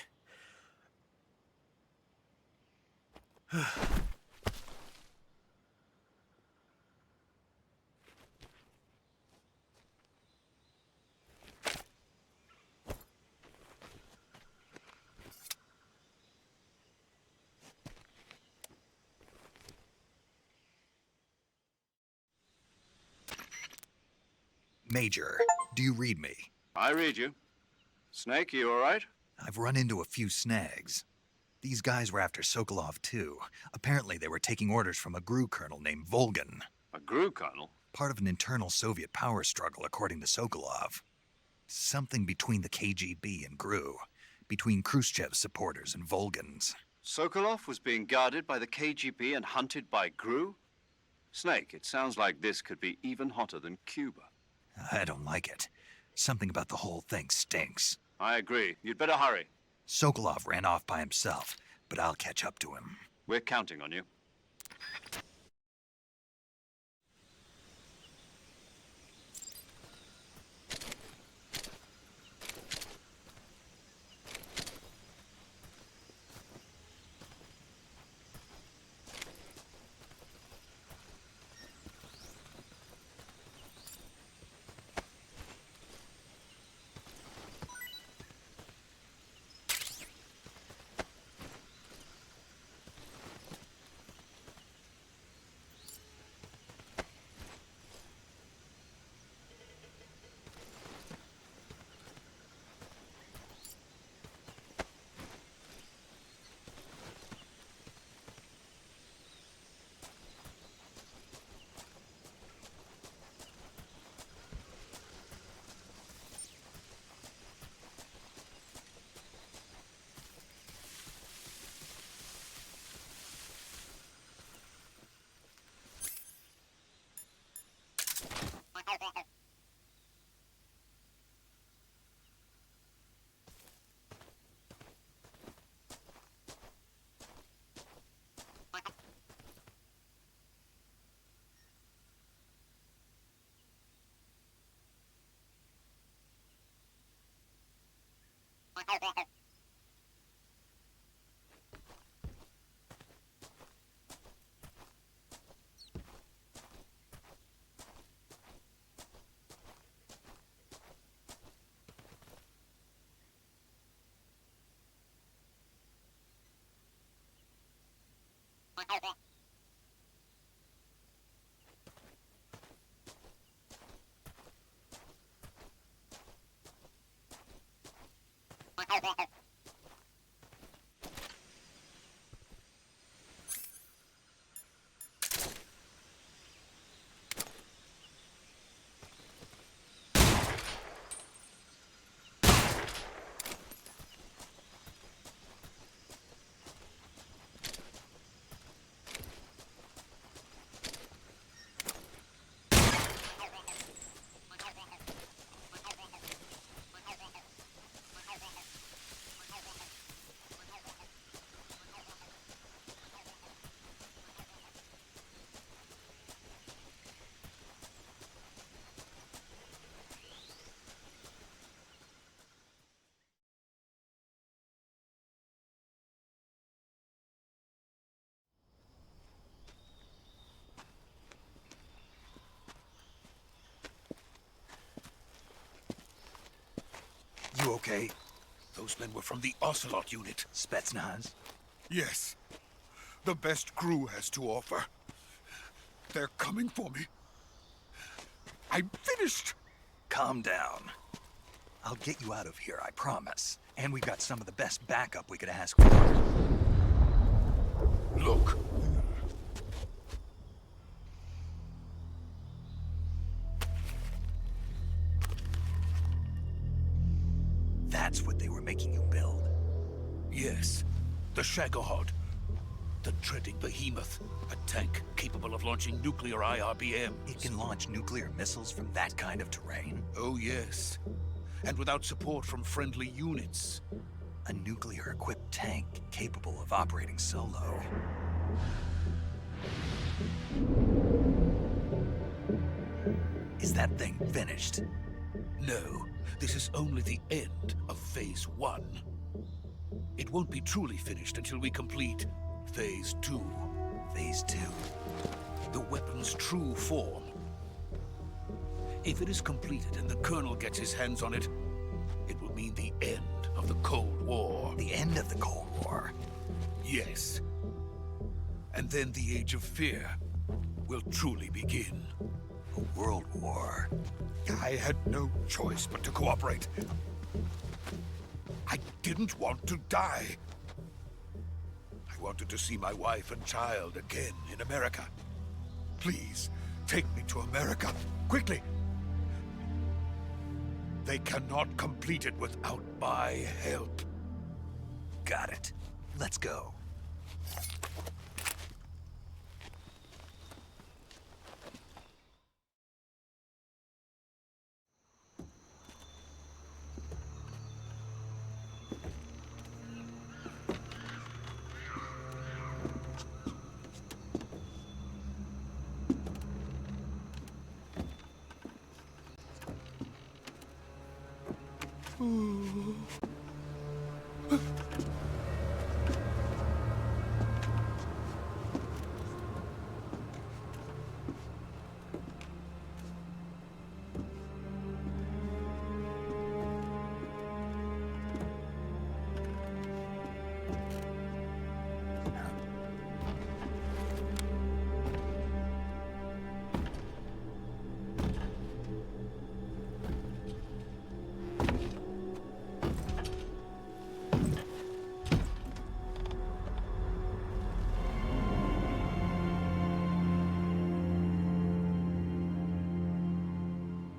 Major, do you read me? I read you. Snake, you all right? I've run into a few snags. These guys were after Sokolov, too. Apparently, they were taking orders from a GRU colonel named Volgin. A GRU colonel? Part of an internal Soviet power struggle, according to Sokolov. Something between the KGB and GRU. Between Khrushchev's supporters and Volgin's. Sokolov was being guarded by the KGB and hunted by GRU? Snake, it sounds like this could be even hotter than Cuba. I don't like it. Something about the whole thing stinks. I agree. You'd better hurry. Sokolov ran off by himself, but I'll catch up to him. We're counting on you. You okay? Those men were from the Ocelot unit. Spetsnaz? Yes. The best GRU has to offer. They're coming for me. I'm finished! Calm down. I'll get you out of here, I promise. And we've got some of the best backup we could ask for. Look. That's what they were making you build? Yes, the Shagohod. The dreading behemoth. A tank capable of launching nuclear IRBMs. It can launch nuclear missiles from that kind of terrain? Oh, yes. And without support from friendly units. A nuclear-equipped tank capable of operating solo. Is that thing finished? No, this is only the end of Phase 1. It won't be truly finished until we complete Phase 2. Phase 2? The weapon's true form. If it is completed and the Colonel gets his hands on it, it will mean the end of the Cold War. The end of the Cold War? Yes. And then the Age of Fear will truly begin. A world war? I had no choice but to cooperate. I didn't want to die. I wanted to see my wife and child again in America. Please, take me to America, quickly. They cannot complete it without my help. Got it. Let's go.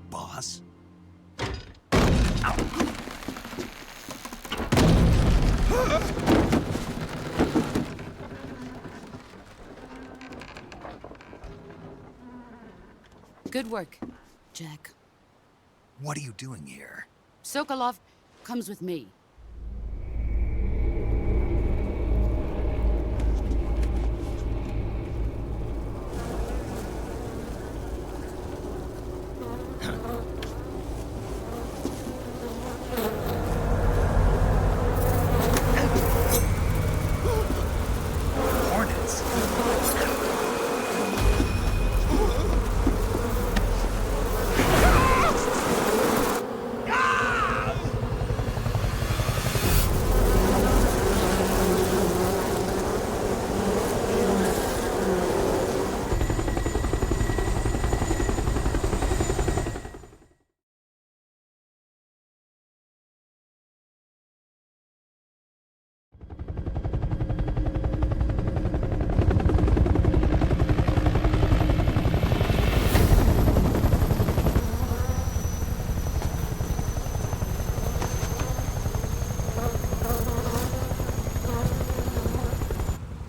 Boss? Good work, Jack. What are you doing here? Sokolov comes with me. Hornets?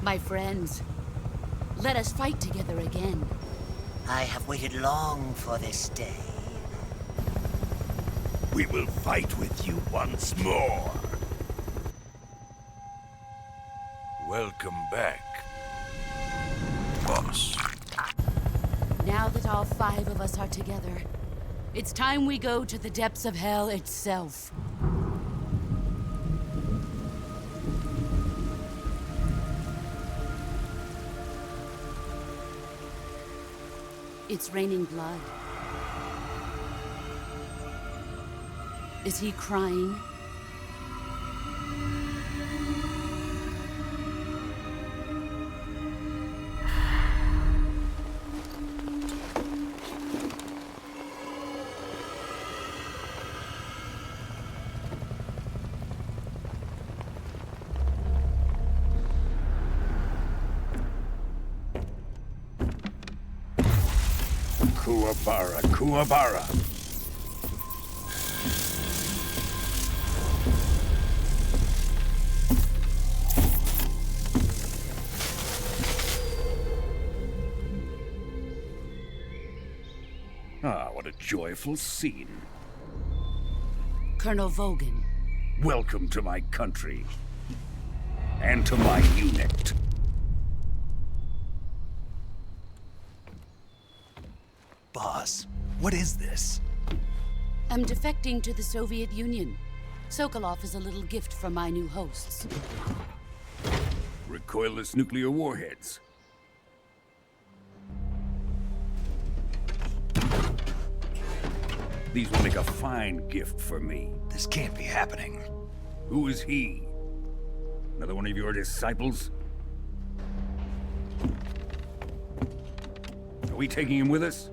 My friends, let us fight together again. I have waited long for this day. We will fight with you once more. Welcome back, boss. Now that all 5 of us are together, it's time we go to the depths of hell itself. It's raining blood. Is he crying? Kuwabara, Kuwabara. Ah, what a joyful scene. Colonel Vogan. Welcome to my country. And to my unit. Boss, what is this? I'm defecting to the Soviet Union. Sokolov is a little gift from my new hosts. Recoilless nuclear warheads. These will make a fine gift for me. This can't be happening. Who is he? Another one of your disciples? Are we taking him with us?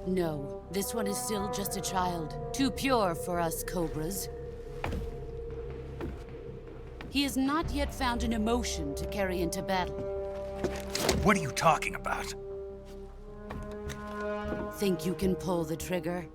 No, this one is still just a child. Too pure for us Cobras. He has not yet found an emotion to carry into battle. What are you talking about? Think you can pull the trigger?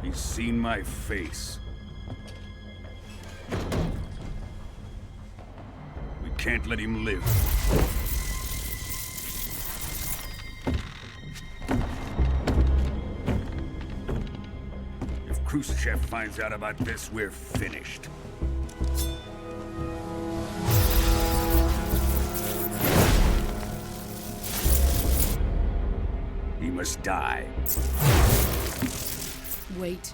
He's seen my face. We can't let him live. If Khrushchev finds out about this, we're finished. He must die. Wait.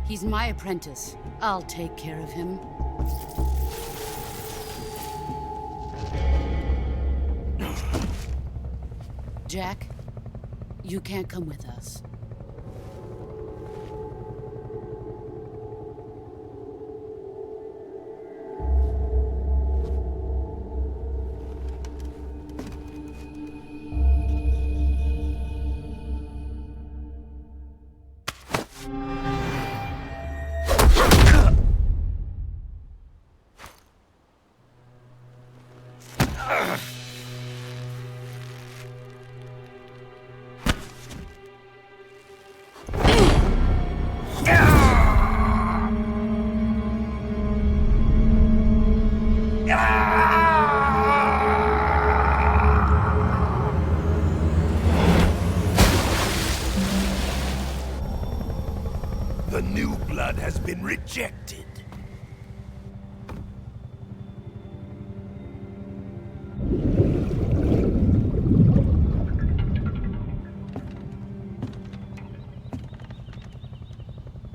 He's my apprentice. I'll take care of him. Jack, you can't come with us. The new blood has been rejected.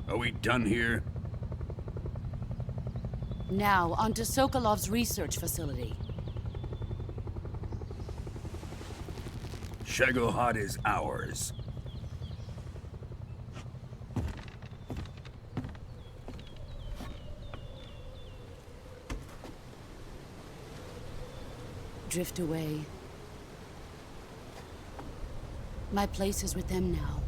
Are we done here? Now, onto Sokolov's research facility. Shagohod is ours. Drift away. My place is with them now.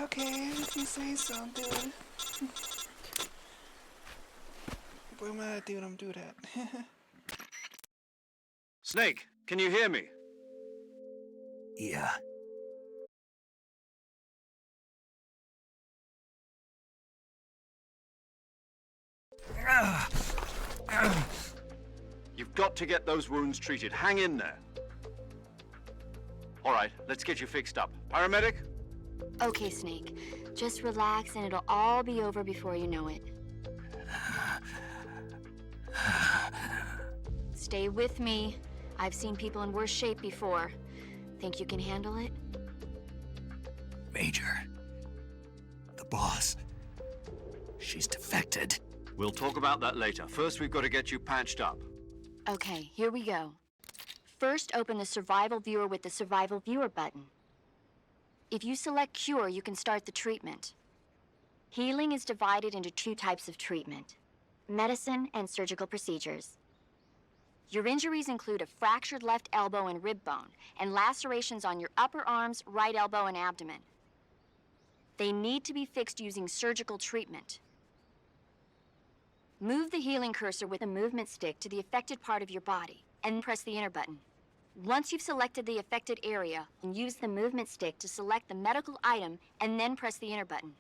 Okay, if you say so, dude. Boy, my dude, I'm do that. Snake, can you hear me? Yeah. You've got to get those wounds treated. Hang in there. All right, let's get you fixed up. Paramedic? Okay, Snake. Just relax and it'll all be over before you know it. Stay with me. I've seen people in worse shape before. Think you can handle it? Major. The boss. She's defected. We'll talk about that later. First, we've got to get you patched up. Okay, here we go. First, open the Survival Viewer with the Survival Viewer button. If you select Cure, you can start the treatment. Healing is divided into 2 types of treatment: medicine and surgical procedures. Your injuries include a fractured left elbow and rib bone, and lacerations on your upper arms, right elbow, and abdomen. They need to be fixed using surgical treatment. Move the healing cursor with a movement stick to the affected part of your body, and press the enter button. Once you've selected the affected area, use the movement stick to select the medical item, and then press the enter button.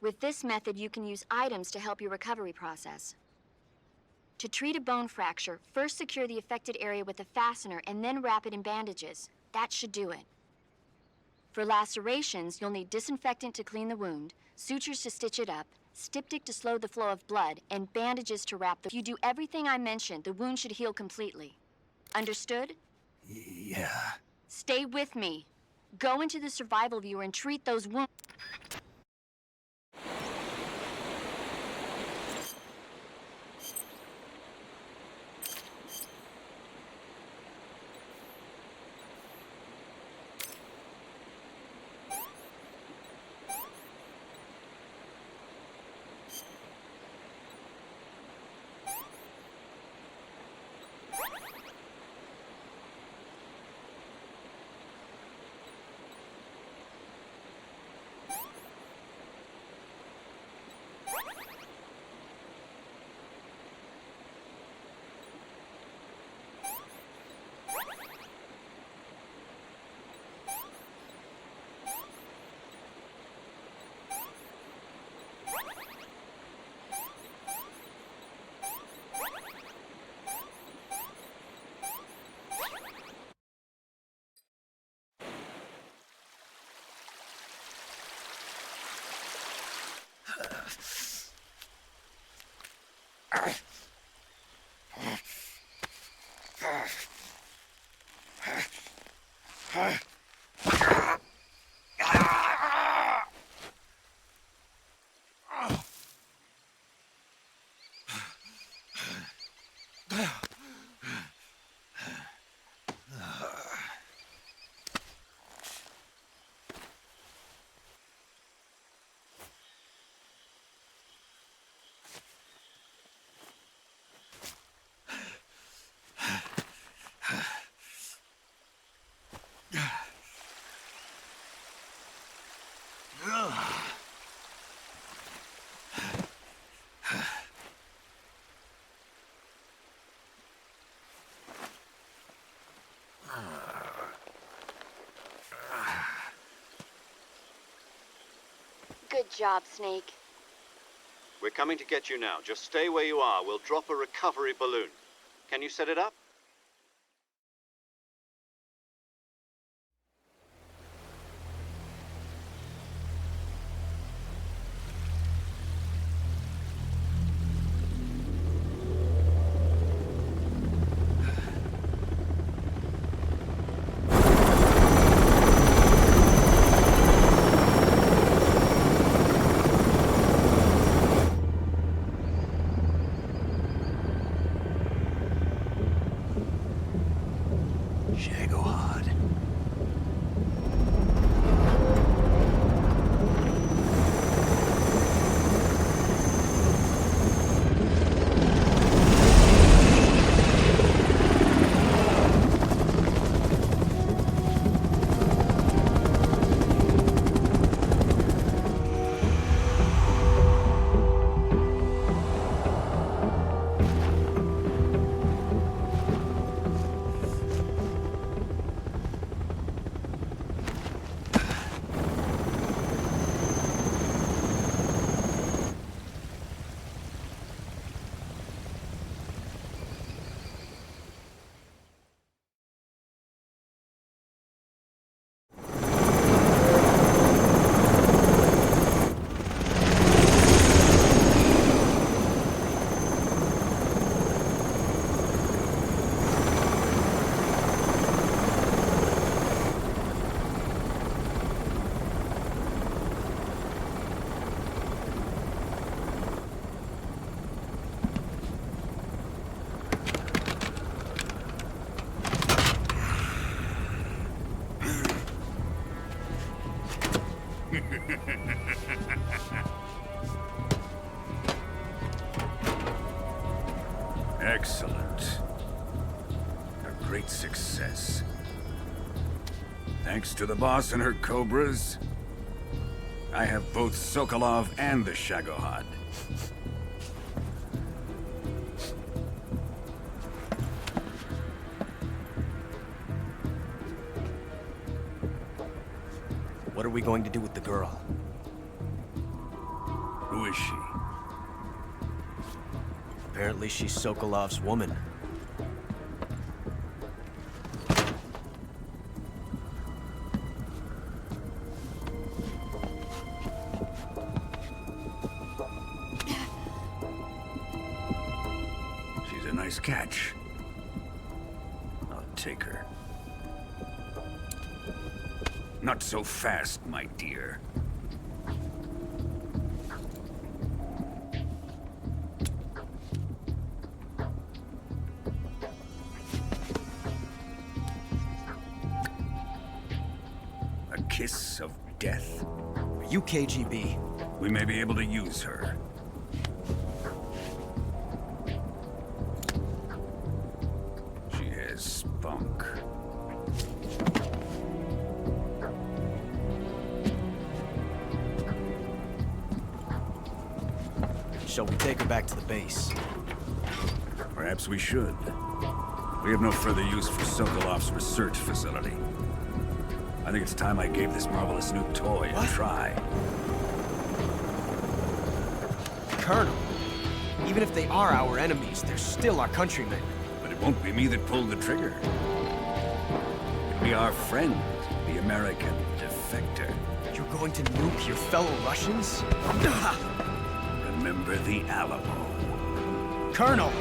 With this method, you can use items to help your recovery process. To treat a bone fracture, first secure the affected area with a fastener and then wrap it in bandages. That should do it. For lacerations, you'll need disinfectant to clean the wound, sutures to stitch it up, styptic to slow the flow of blood, and bandages to wrap the... If you do everything I mentioned, the wound should heal completely. Understood? Yeah. Stay with me. Go into the Survival Viewer and treat those wounds. Good job, Snake. We're coming to get you now. Just stay where you are. We'll drop a recovery balloon. Can you set it up? Excellent. A great success. Thanks to the boss and her cobras, I have both Sokolov and the Shagohod. What are we going to do with the girl? Who is she? Apparently she's Sokolov's woman. She's a nice catch. I'll take her. Not so fast, my dear. A kiss of death? Are you KGB? We may be able to use her. She has spunk. Shall we take her back to the base? Perhaps we should. We have no further use for Sokolov's research facility. I think it's time I gave this marvelous new toy a try. Colonel, even if they are our enemies, they're still our countrymen. But it won't be me that pulled the trigger. It'll be our friend, the American defector. You're going to nuke your fellow Russians? Remember the Alamo. Colonel!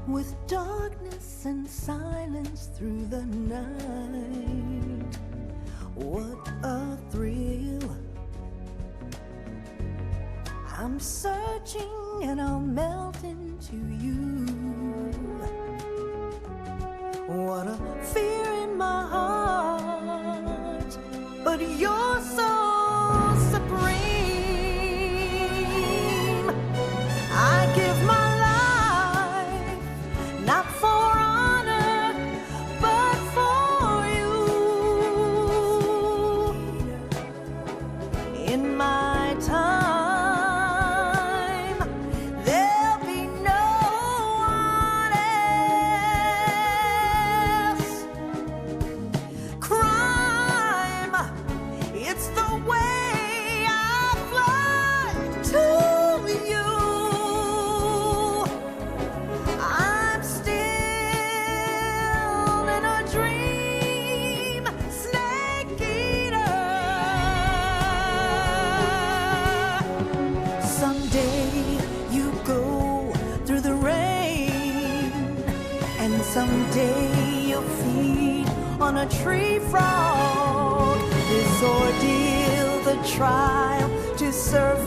With darkness and silence through the night, what a thrill. I'm searching and I'll melt into you. What a fear in my heart, but you're so supreme. I give my not for honor, but for you. In my time, there'll be no one else. Crime, it's the way I fly to you. Someday you'll feed on a tree frog. This ordeal, the trial to survive,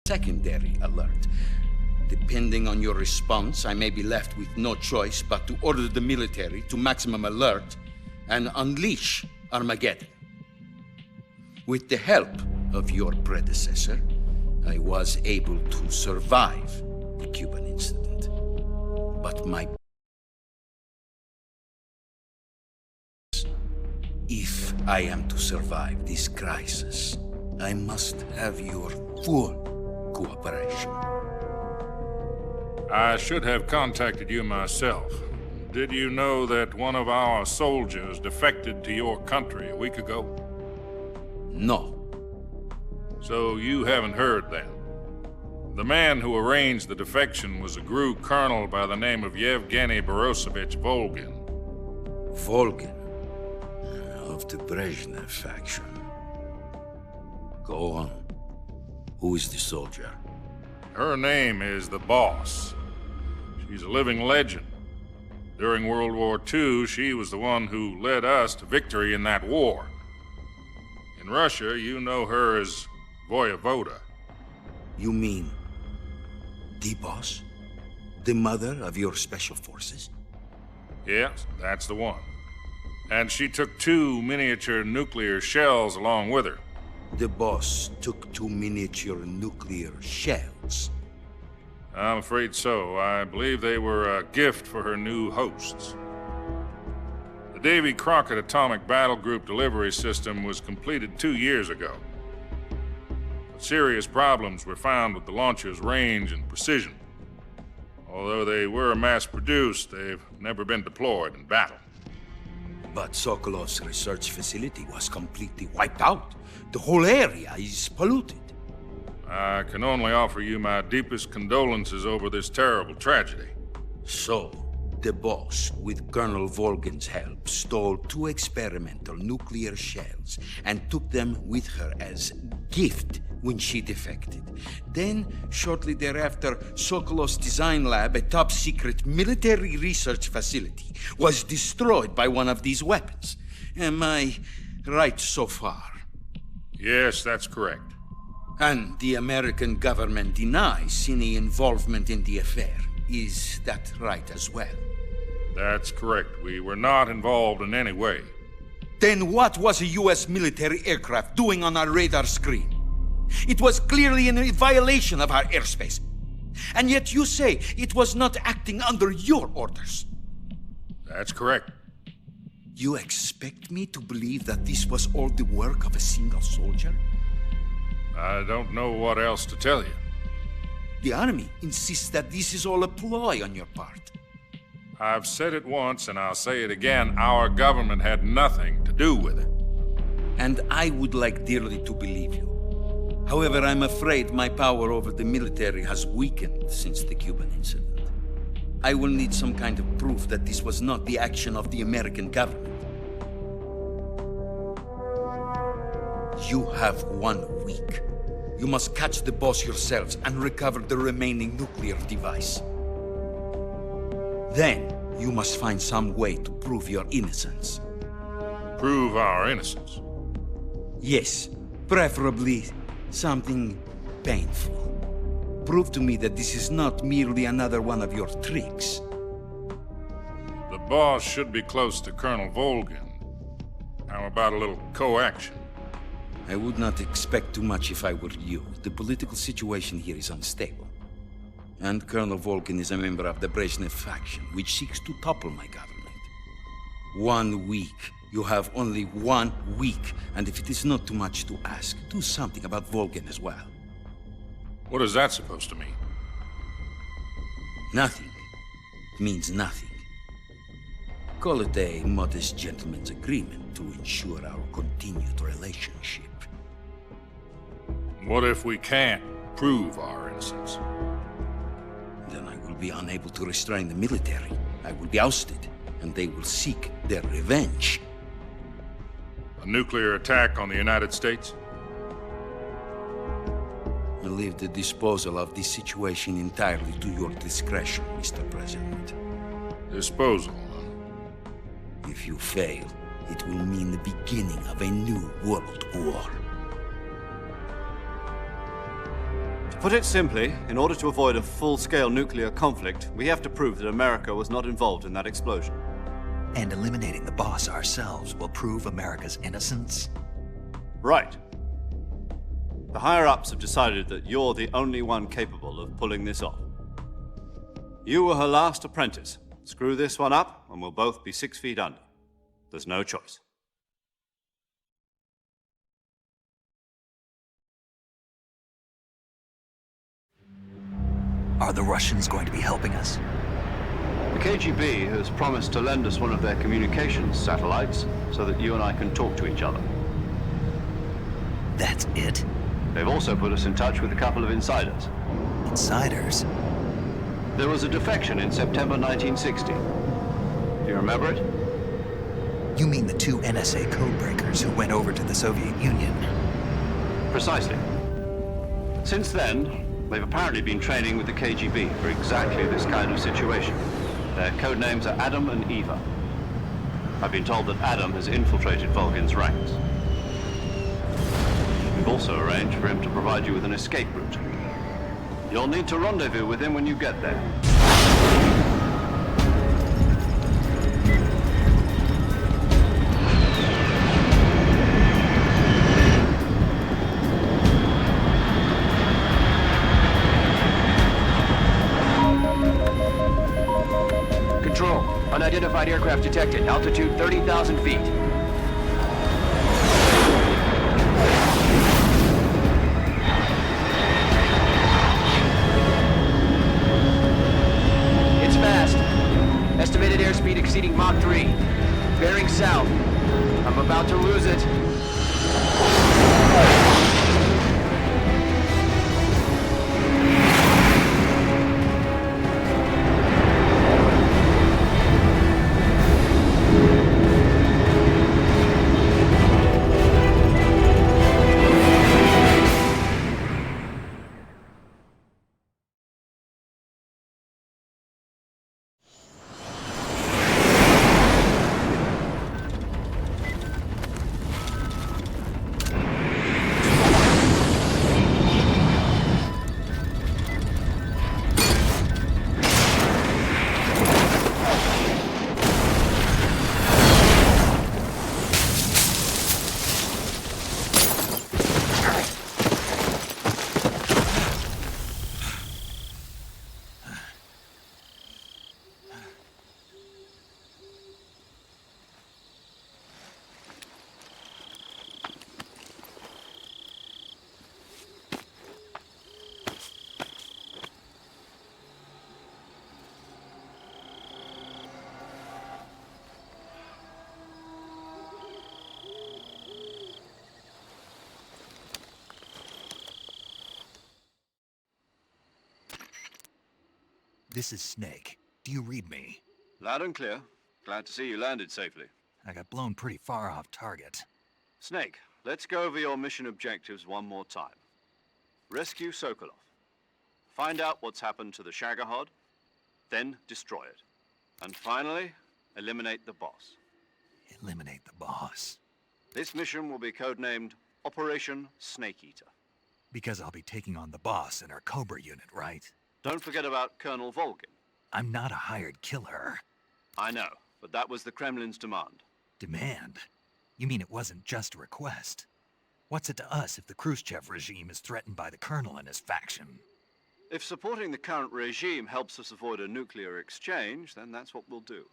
secondary alert. Depending on your response, I may be left with no choice but to order the military to maximum alert and unleash Armageddon. With the help of your predecessor, I was able to survive the Cuban incident. But if I am to survive this crisis, I must have your full cooperation. I should have contacted you myself. Did you know that one of our soldiers defected to your country a week ago? No. So you haven't heard then. The man who arranged the defection was a GRU colonel by the name of Yevgeny Borosovich Volgin. Volgin? Of the Brezhnev faction. Go on. Who is the soldier? Her name is the Boss. She's a living legend. During World War II, she was the one who led us to victory in that war. In Russia, you know her as Voyevoda. You mean the Boss? The mother of your special forces? Yes, that's the one. And she took 2 miniature nuclear shells along with her. The Boss took 2 miniature nuclear shells? I'm afraid so. I believe they were a gift for her new hosts. The Davy Crockett Atomic Battle Group delivery system was completed 2 years ago. But serious problems were found with the launcher's range and precision. Although they were mass-produced, they've never been deployed in battle. But Sokolov's research facility was completely wiped out. The whole area is polluted. I can only offer you my deepest condolences over this terrible tragedy. So, the Boss, with Colonel Volgin's help, stole 2 experimental nuclear shells and took them with her as gift when she defected. Then, shortly thereafter, Sokolov's design lab, a top-secret military research facility, was destroyed by one of these weapons. Am I right so far? Yes, that's correct. And the American government denies any involvement in the affair. Is that right as well? That's correct. We were not involved in any way. Then what was a U.S. military aircraft doing on our radar screen? It was clearly in violation of our airspace. And yet you say it was not acting under your orders. That's correct. You expect me to believe that this was all the work of a single soldier? I don't know what else to tell you. The Army insists that this is all a ploy on your part. I've said it once and I'll say it again. Our government had nothing to do with it. And I would like dearly to believe you. However, I'm afraid my power over the military has weakened since the Cuban incident. I will need some kind of proof that this was not the action of the American government. You have 1 week. You must catch the Boss yourselves and recover the remaining nuclear device. Then, you must find some way to prove your innocence. Prove our innocence? Yes, preferably something painful. Prove to me that this is not merely another one of your tricks. The Boss should be close to Colonel Volgin. How about a little co-action? I would not expect too much if I were you. The political situation here is unstable. And Colonel Volgin is a member of the Brezhnev faction, which seeks to topple my government. 1 week. You have only 1 week. And if it is not too much to ask, do something about Volgin as well. What is that supposed to mean? Nothing. It means nothing. Call it a modest gentleman's agreement to ensure our continued relationship. What if we can't prove our innocence? Then I will be unable to restrain the military. I will be ousted, and they will seek their revenge. A nuclear attack on the United States? I leave the disposal of this situation entirely to your discretion, Mr. President. Disposal? If you fail, it will mean the beginning of a new world war. To put it simply, in order to avoid a full-scale nuclear conflict, we have to prove that America was not involved in that explosion. And eliminating the boss ourselves will prove America's innocence? Right. The higher-ups have decided that you're the only one capable of pulling this off. You were her last apprentice. Screw this one up, and we'll both be 6 feet under. There's no choice. Are the Russians going to be helping us? The KGB has promised to lend us one of their communications satellites so that you and I can talk to each other. That's it? They've also put us in touch with a couple of insiders. Insiders? There was a defection in September 1960. Do you remember it? You mean the 2 NSA codebreakers who went over to the Soviet Union? Precisely. Since then, they've apparently been training with the KGB for exactly this kind of situation. Their code names are Adam and Eva. I've been told that Adam has infiltrated Volgin's ranks. We've also arranged for him to provide you with an escape route. You'll need to rendezvous with him when you get there. Control, unidentified aircraft detected. Altitude 30,000 feet. It's fast. Estimated airspeed exceeding Mach 3. Bearing south. I'm about to lose it. This is Snake. Do you read me? Loud and clear. Glad to see you landed safely. I got blown pretty far off target. Snake, let's go over your mission objectives one more time. Rescue Sokolov. Find out what's happened to the Shagohod, then destroy it. And finally, eliminate the boss. Eliminate the boss? This mission will be codenamed Operation Snake Eater. Because I'll be taking on the boss in our Cobra unit, right? Don't forget about Colonel Volgin. I'm not a hired killer. I know, but that was the Kremlin's demand. Demand? You mean it wasn't just a request? What's it to us if the Khrushchev regime is threatened by the Colonel and his faction? If supporting the current regime helps us avoid a nuclear exchange, then that's what we'll do.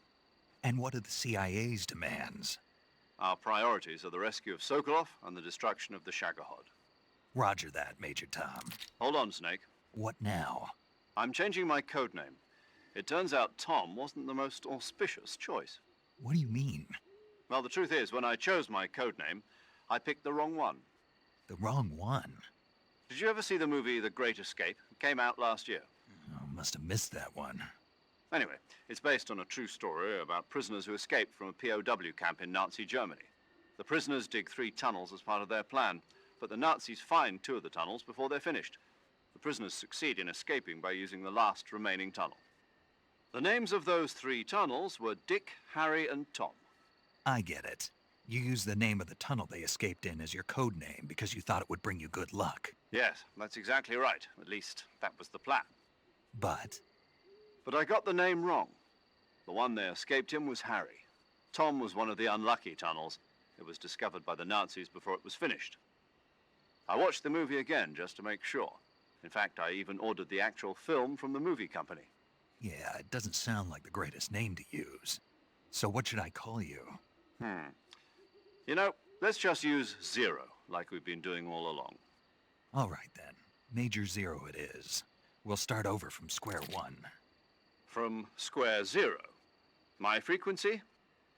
And what are the CIA's demands? Our priorities are the rescue of Sokolov and the destruction of the Shagohod. Roger that, Major Tom. Hold on, Snake. What now? I'm changing my codename. It turns out Tom wasn't the most auspicious choice. What do you mean? Well, the truth is, when I chose my codename, I picked the wrong one. The wrong one? Did you ever see the movie The Great Escape? It came out last year. Oh, must have missed that one. Anyway, it's based on a true story about prisoners who escaped from a POW camp in Nazi Germany. The prisoners dig 3 tunnels as part of their plan, but the Nazis find 2 of the tunnels before they're finished. The prisoners succeed in escaping by using the last remaining tunnel. The names of those 3 tunnels were Dick, Harry, and Tom. I get it. You used the name of the tunnel they escaped in as your code name because you thought it would bring you good luck. Yes, that's exactly right. At least, that was the plan. But? But I got the name wrong. The one they escaped in was Harry. Tom was one of the unlucky tunnels. It was discovered by the Nazis before it was finished. I watched the movie again just to make sure. In fact, I even ordered the actual film from the movie company. Yeah, it doesn't sound like the greatest name to use. So what should I call you? You know, let's just use Zero, like we've been doing all along. All right, then. Major Zero it is. We'll start over from square one. From square zero. My frequency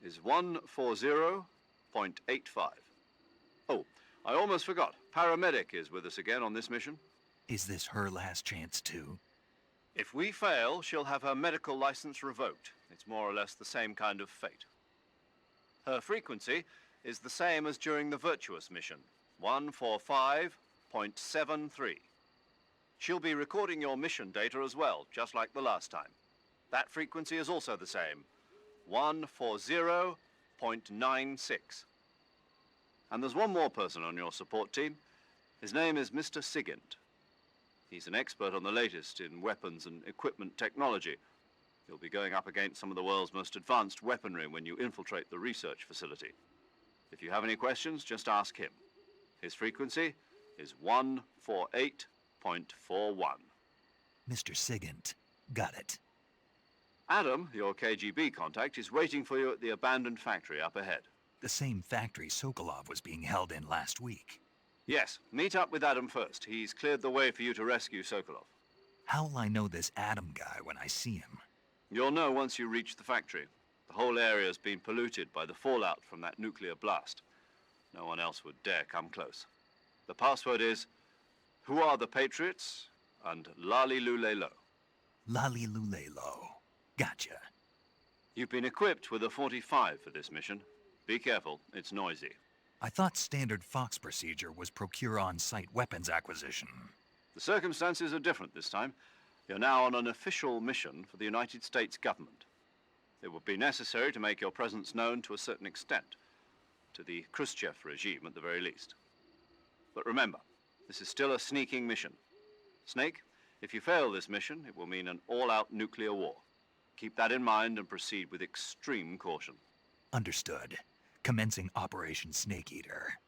is 140.85. Oh, I almost forgot. Paramedic is with us again on this mission. Is this her last chance, too? If we fail, she'll have her medical license revoked. It's more or less the same kind of fate. Her frequency is the same as during the Virtuous mission, 145.73. She'll be recording your mission data as well, just like the last time. That frequency is also the same, 140.96. And there's one more person on your support team. His name is Mr. Sigint. He's an expert on the latest in weapons and equipment technology. You'll be going up against some of the world's most advanced weaponry when you infiltrate the research facility. If you have any questions, just ask him. His frequency is 148.41. Mr. Sigint. Got it. Adam, your KGB contact, is waiting for you at the abandoned factory up ahead. The same factory Sokolov was being held in last week. Yes, meet up with Adam first. He's cleared the way for you to rescue Sokolov. How will I know this Adam guy when I see him? You'll know once you reach the factory. The whole area's been polluted by the fallout from that nuclear blast. No one else would dare come close. The password is, "Who are the Patriots?" and "Lali Lule Lo." Lali Lule Lo. Gotcha. You've been equipped with a 45 for this mission. Be careful, it's noisy. I thought standard Fox procedure was procure on-site weapons acquisition. The circumstances are different this time. You're now on an official mission for the United States government. It would be necessary to make your presence known to a certain extent, to the Khrushchev regime at the very least. But remember, this is still a sneaking mission. Snake, if you fail this mission, it will mean an all-out nuclear war. Keep that in mind and proceed with extreme caution. Understood. Commencing Operation Snake Eater.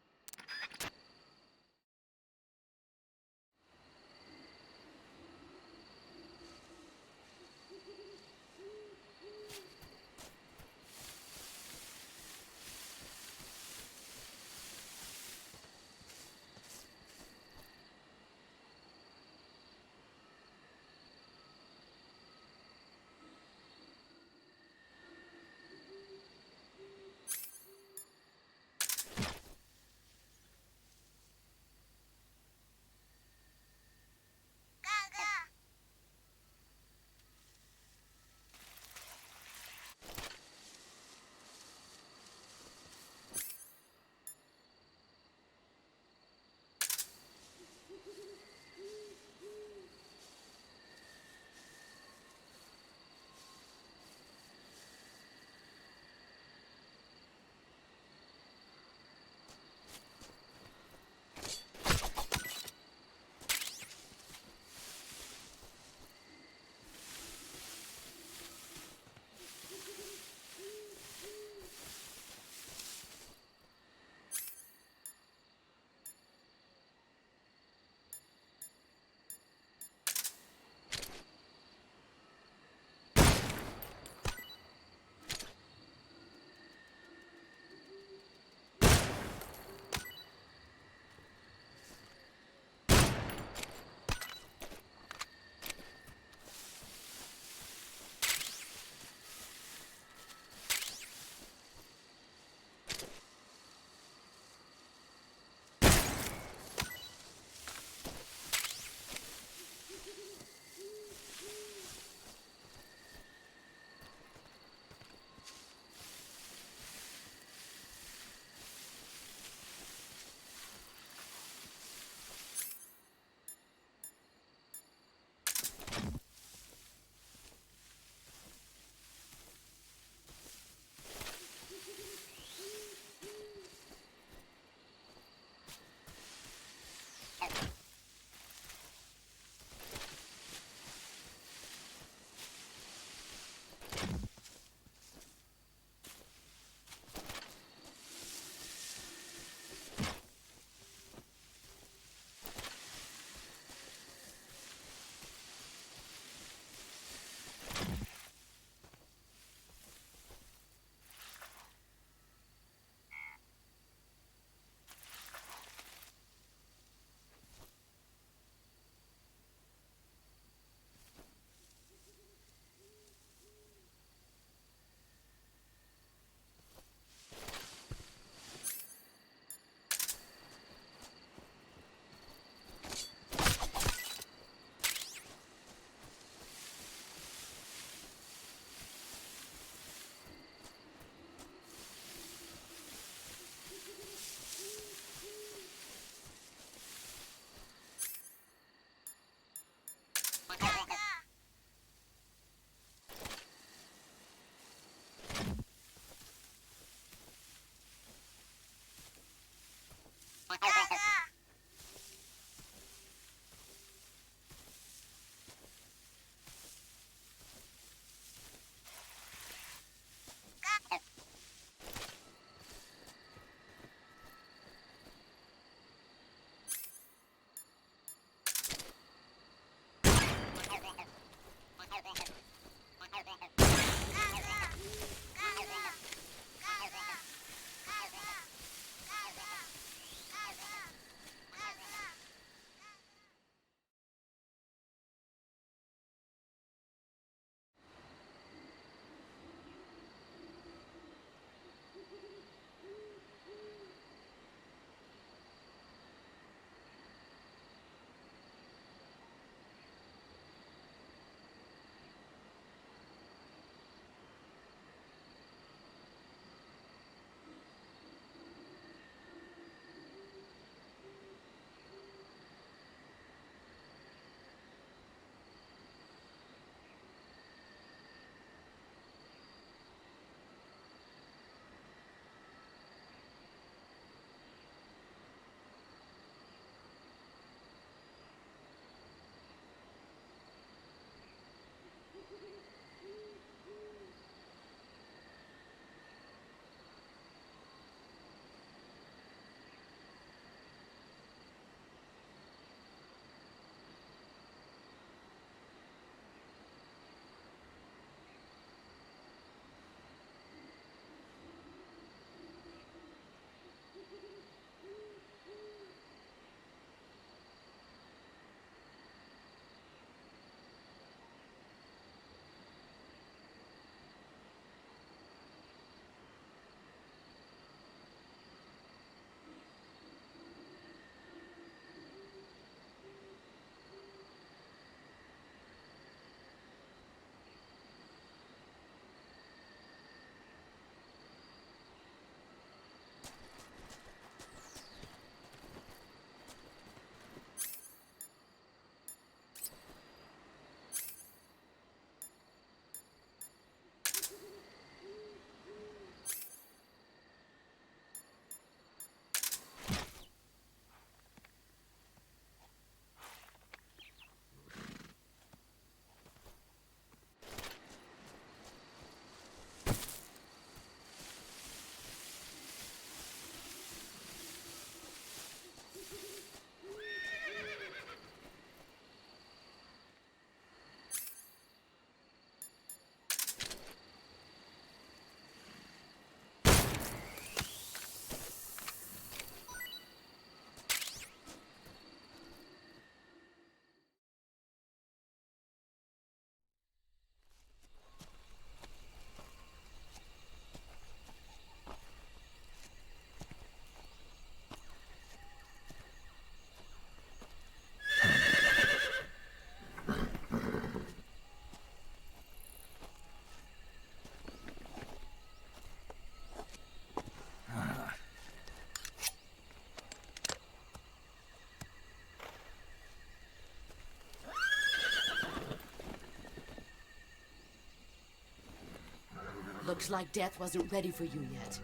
Looks like death wasn't ready for you yet.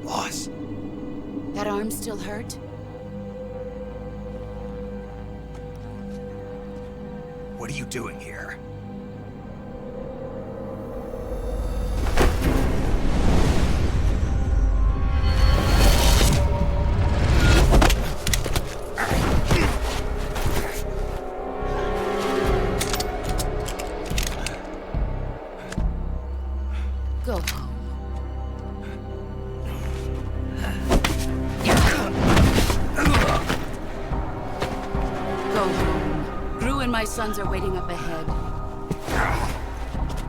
Boss. That arm still hurt? What are you doing here? Go home. Go home. Gru and my sons are waiting up ahead.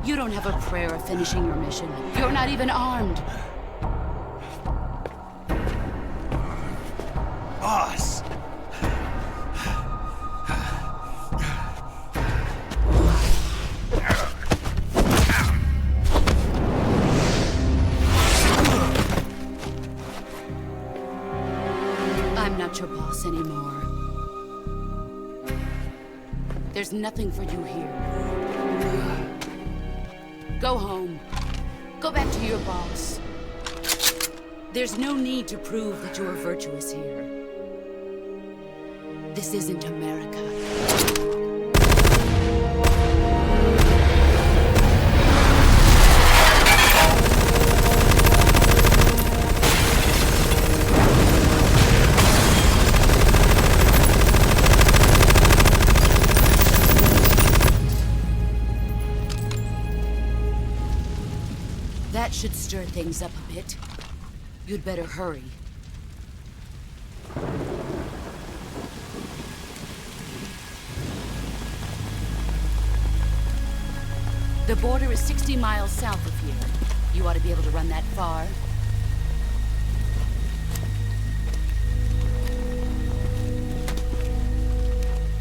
You don't have a prayer of finishing your mission. You're not even armed. Boss! I'm not your boss anymore. There's nothing for you here. Go home. Go back to your boss. There's no need to prove that you are virtuous here. This isn't America. That should stir things up a bit. You'd better hurry. The border is 60 miles south of here. You ought to be able to run that far.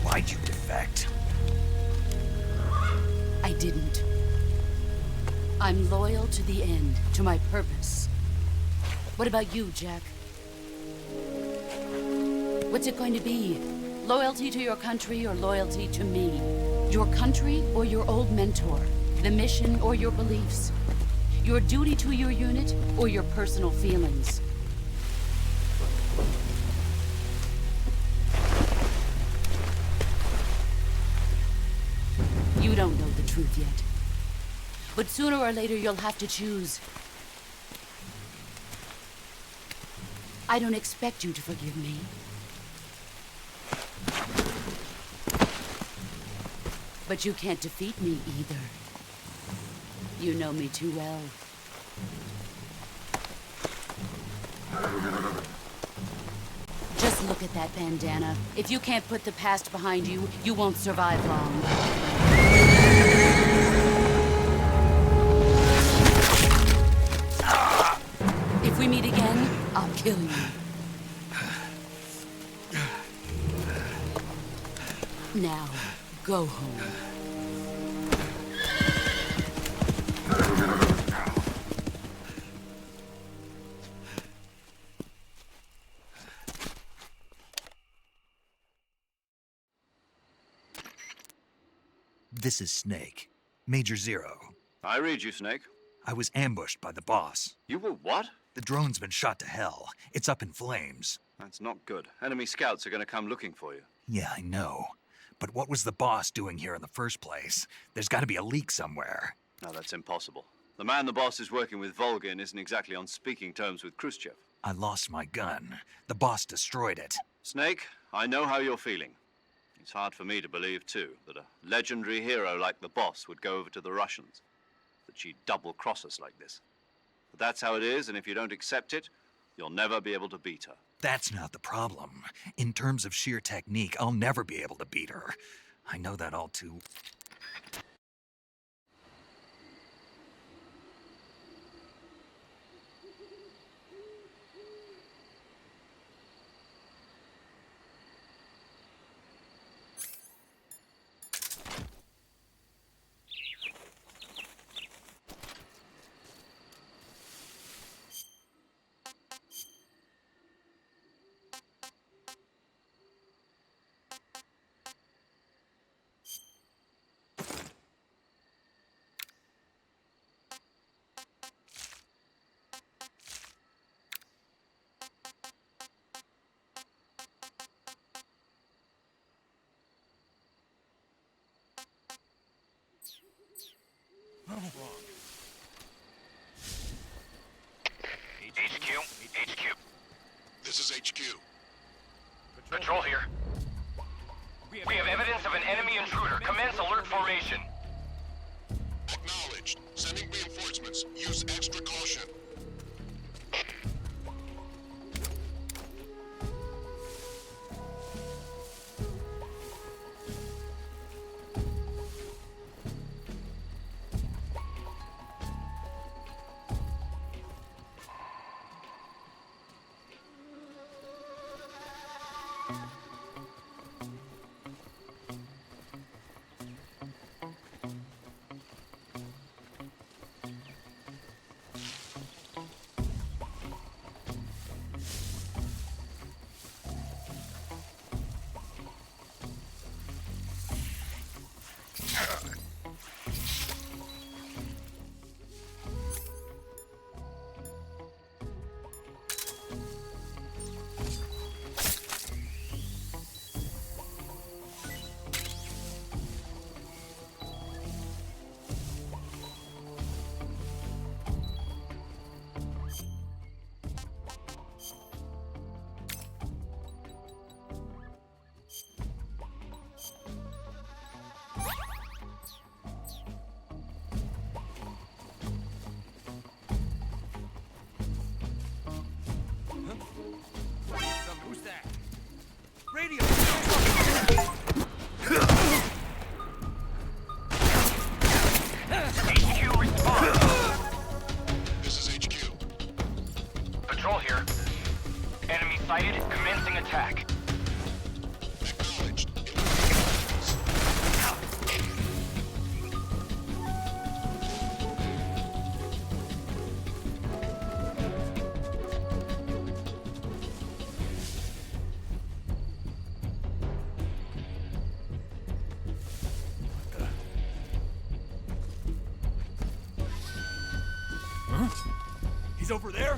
Why'd you defect? I didn't. I'm loyal to the end, to my purpose. What about you, Jack? What's it going to be? Loyalty to your country or loyalty to me? Your country or your old mentor? The mission or your beliefs? Your duty to your unit or your personal feelings? You don't know the truth yet. But sooner or later, you'll have to choose. I don't expect you to forgive me. But you can't defeat me either. You know me too well. Just look at that bandana. If you can't put the past behind you, you won't survive long. If we meet again, I'll kill you. Now, go home. This is Snake. Major Zero. I read you, Snake. I was ambushed by the boss. You were what? The drone's been shot to hell. It's up in flames. That's not good. Enemy scouts are going to come looking for you. Yeah, I know. But what was the boss doing here in the first place? There's got to be a leak somewhere. No, that's impossible. The man the boss is working with, Volgin, isn't exactly on speaking terms with Khrushchev. I lost my gun. The boss destroyed it. Snake, I know how you're feeling. It's hard for me to believe, too, that a legendary hero like the boss would go over to the Russians. That she'd double-cross us like this. But that's how it is, and if you don't accept it, you'll never be able to beat her. That's not the problem. In terms of sheer technique, I'll never be able to beat her. I know that all too... Patrol here. We have evidence of an enemy intruder. Commence alert formation. Acknowledged. Sending reinforcements. Use extra caution. Who's that? Radio! HQ respond. This is HQ. Patrol here. Enemy sighted. Commencing attack. Acknowledged. He's over there?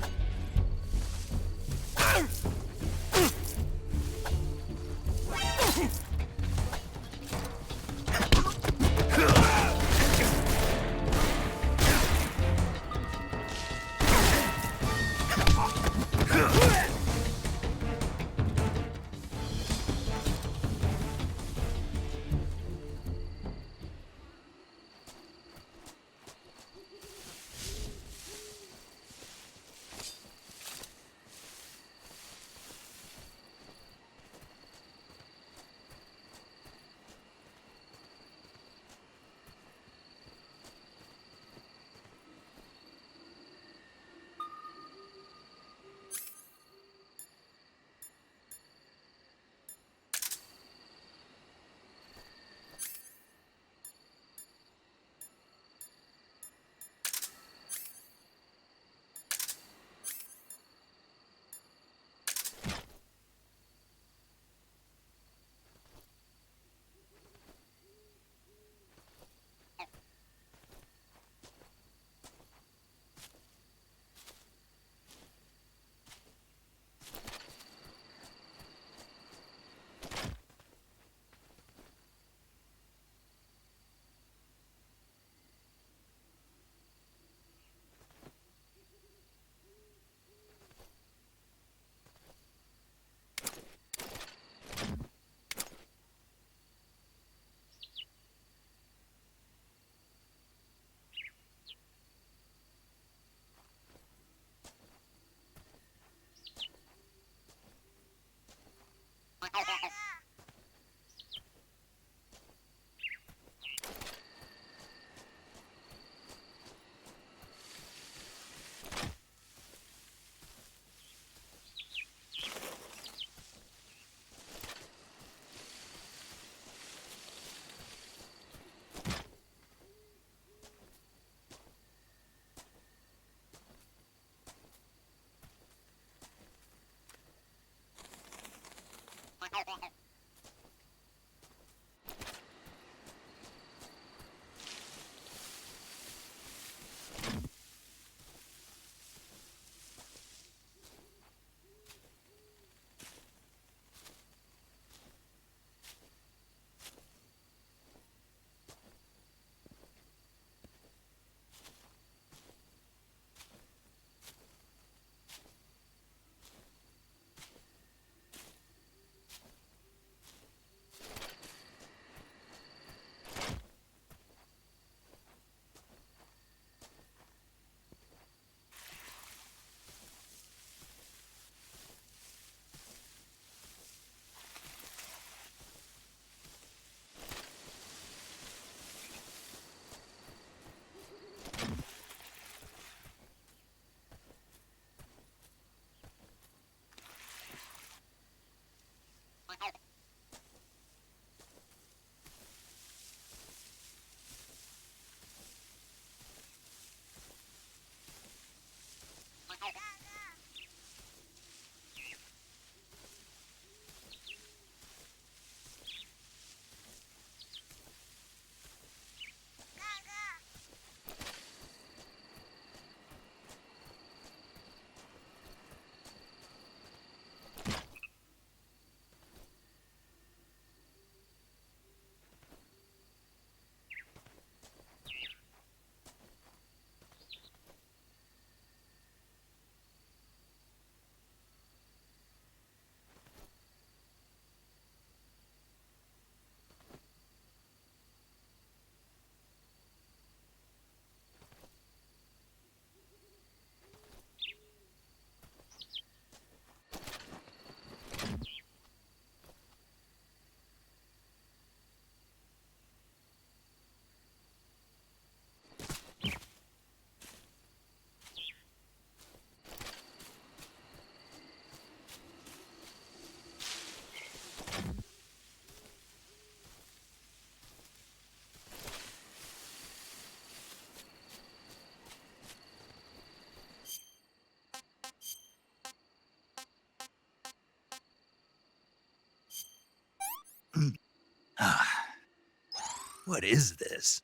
What is this?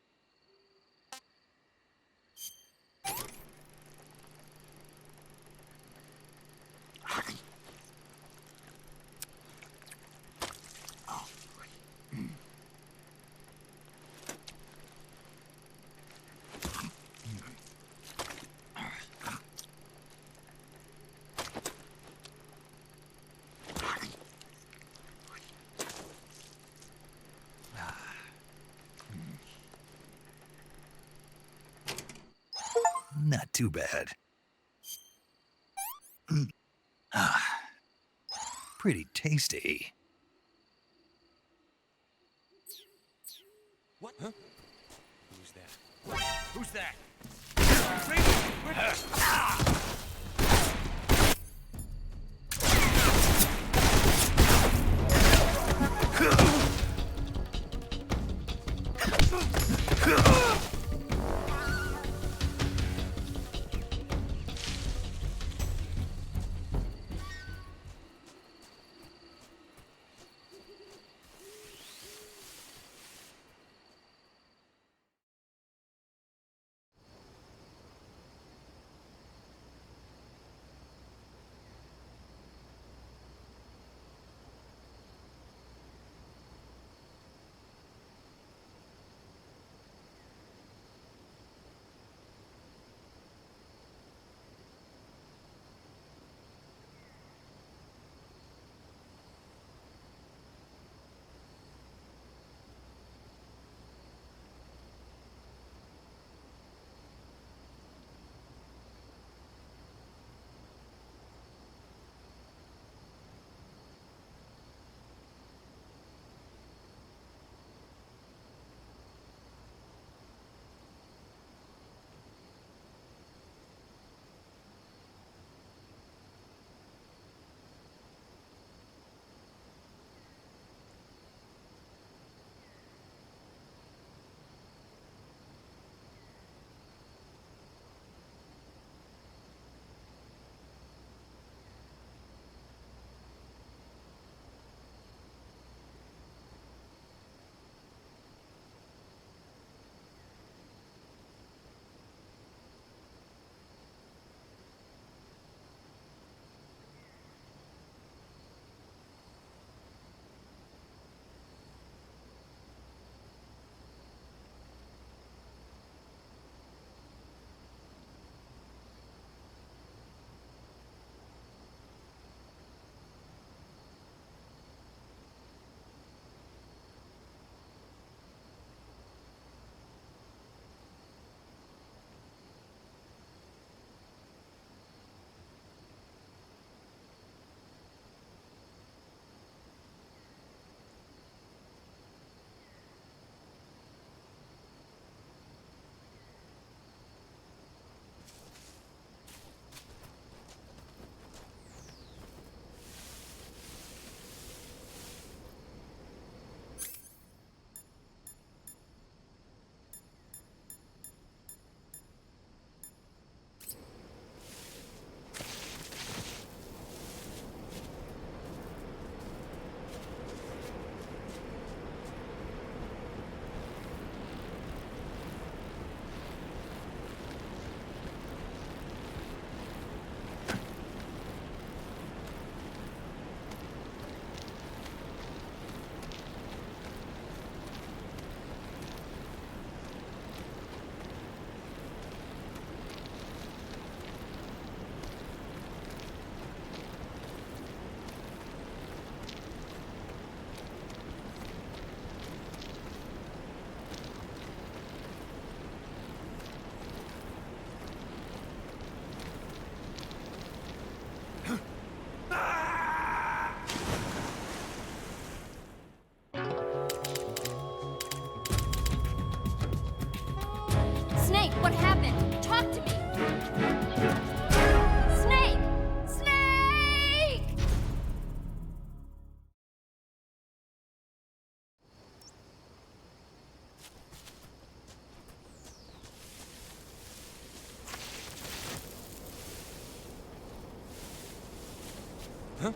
Not too bad. Pretty tasty. What? Huh? Who's that? Who's that? Snake, what happened? Talk to me! Snake! Snake! Huh?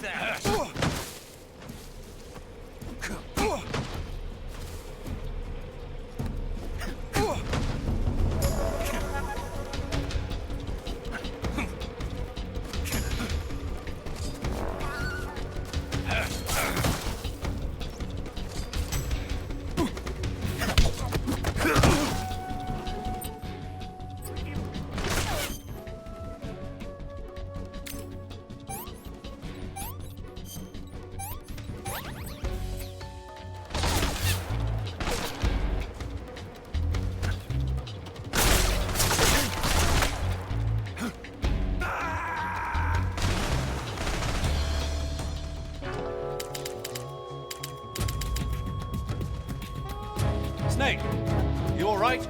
that! Snake, you all right?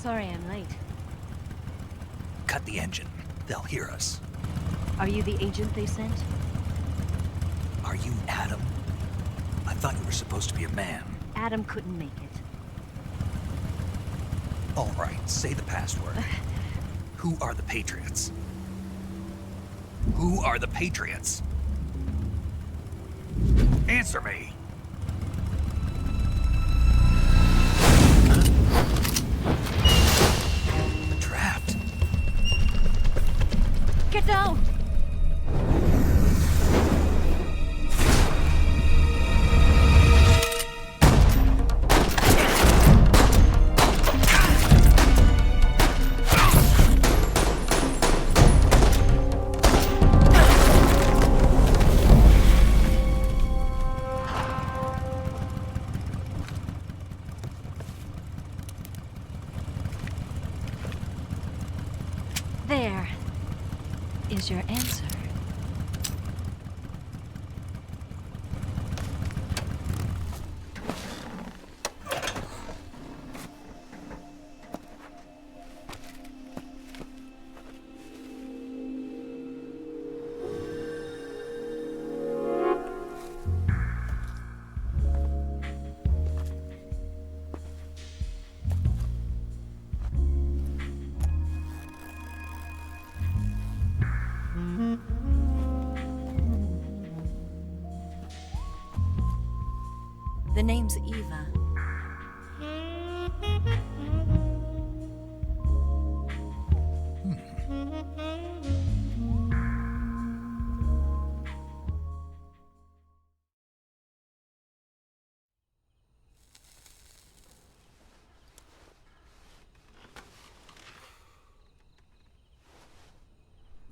Sorry I'm late. Cut the engine. They'll hear us. Are you the agent they sent? Are you Adam? I thought you were supposed to be a man. Adam couldn't make it. All right, say the password. Who are the Patriots? Who are the Patriots? Answer me! I'm trapped. Get down! There is your answer. The name's Eva.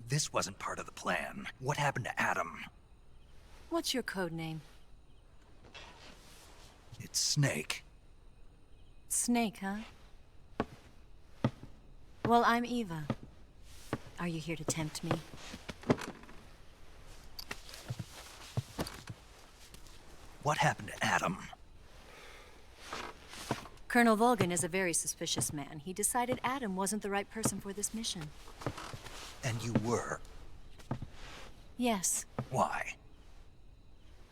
This wasn't part of the plan. What happened to Adam? What's your code name? It's Snake. Snake, huh? Well, I'm Eva. Are you here to tempt me? What happened to Adam? Colonel Volgin is a very suspicious man. He decided Adam wasn't the right person for this mission. And you were? Yes. Why?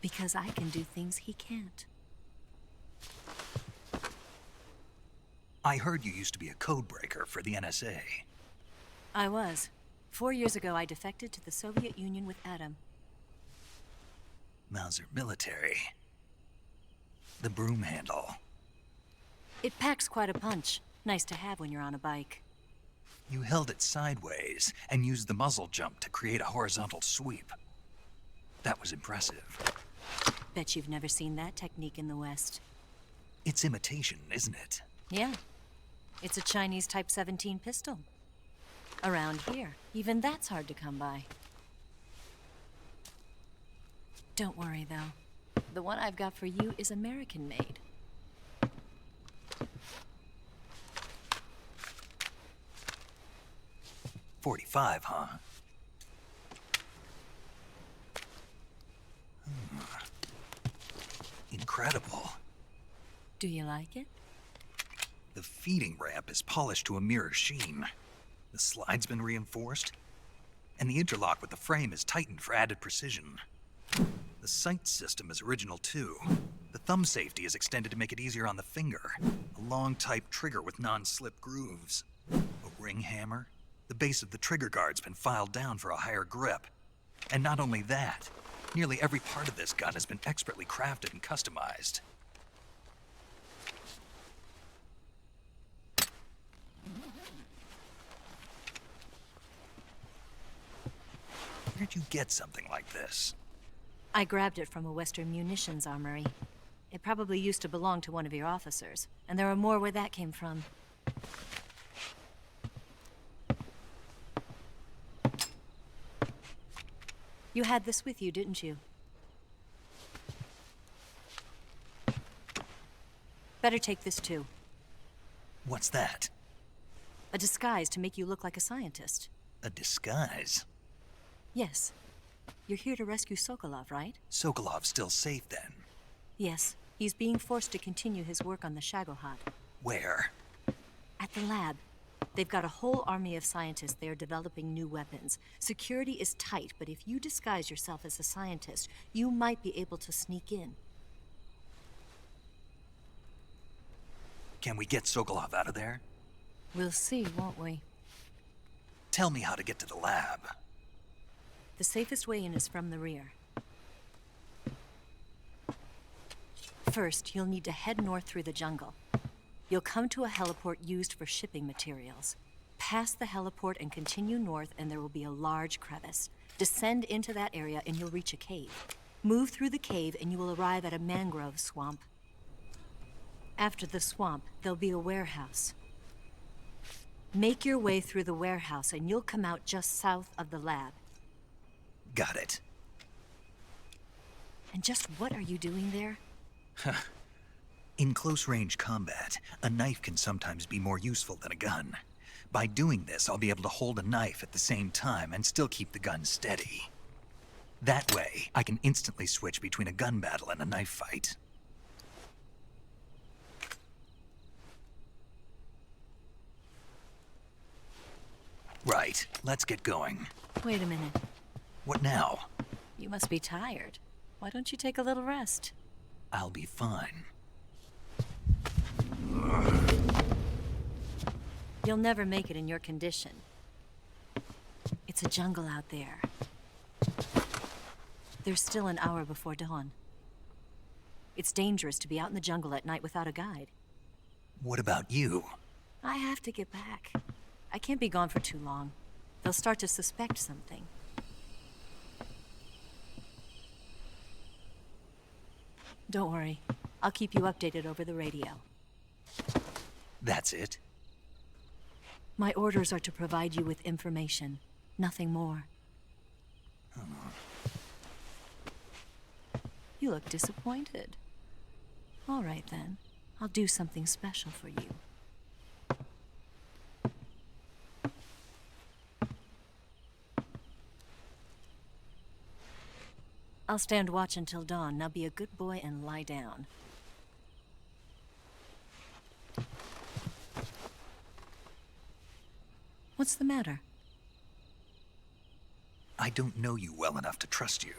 Because I can do things he can't. I heard you used to be a codebreaker for the NSA. I was. 4 years ago, I defected to the Soviet Union with Adam. Mauser military. The broom handle. It packs quite a punch. Nice to have when you're on a bike. You held it sideways and used the muzzle jump to create a horizontal sweep. That was impressive. Bet you've never seen that technique in the West. It's imitation, isn't it? Yeah. It's a Chinese Type 17 pistol. Around here, even that's hard to come by. Don't worry, though. The one I've got for you is American-made. .45, huh? Incredible. Do you like it? The feeding ramp is polished to a mirror sheen. The slide's been reinforced, and the interlock with the frame is tightened for added precision. The sight system is original too. The thumb safety is extended to make it easier on the finger. A long type trigger with non-slip grooves. A ring hammer. The base of the trigger guard's been filed down for a higher grip. And not only that, nearly every part of this gun has been expertly crafted and customized. Where'd you get something like this? I grabbed it from a Western munitions armory. It probably used to belong to one of your officers, and there are more where that came from. You had this with you, didn't you? Better take this too. What's that? A disguise to make you look like a scientist. A disguise? Yes. You're here to rescue Sokolov, right? Sokolov's still safe then? Yes. He's being forced to continue his work on the Shagohod. Where? At the lab. They've got a whole army of scientists there developing new weapons. Security is tight, but if you disguise yourself as a scientist, you might be able to sneak in. Can we get Sokolov out of there? We'll see, won't we? Tell me how to get to the lab. The safest way in is from the rear. First, you'll need to head north through the jungle. You'll come to a heliport used for shipping materials. Pass the heliport and continue north, and there will be a large crevice. Descend into that area and you'll reach a cave. Move through the cave and you will arrive at a mangrove swamp. After the swamp, there'll be a warehouse. Make your way through the warehouse and you'll come out just south of the lab. Got it. And just what are you doing there? In close-range combat, a knife can sometimes be more useful than a gun. By doing this, I'll be able to hold a knife at the same time and still keep the gun steady. That way, I can instantly switch between a gun battle and a knife fight. Right, let's get going. Wait a minute. What now? You must be tired. Why don't you take a little rest? I'll be fine. You'll never make it in your condition. It's a jungle out there. There's still an hour before dawn. It's dangerous to be out in the jungle at night without a guide. What about you? I have to get back. I can't be gone for too long. They'll start to suspect something. Don't worry. I'll keep you updated over the radio. That's it? My orders are to provide you with information. Nothing more. You look disappointed. All right, then. I'll do something special for you. I'll stand watch until dawn. Now be a good boy and lie down. What's the matter? I don't know you well enough to trust you.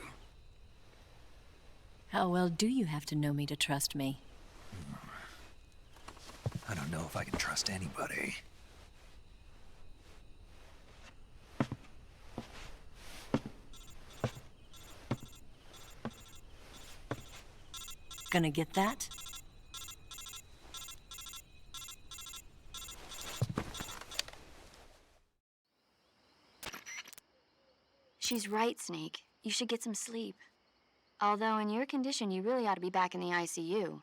How well do you have to know me to trust me? I don't know if I can trust anybody. Gonna get that? She's right, Snake. You should get some sleep. Although in your condition, you really ought to be back in the ICU.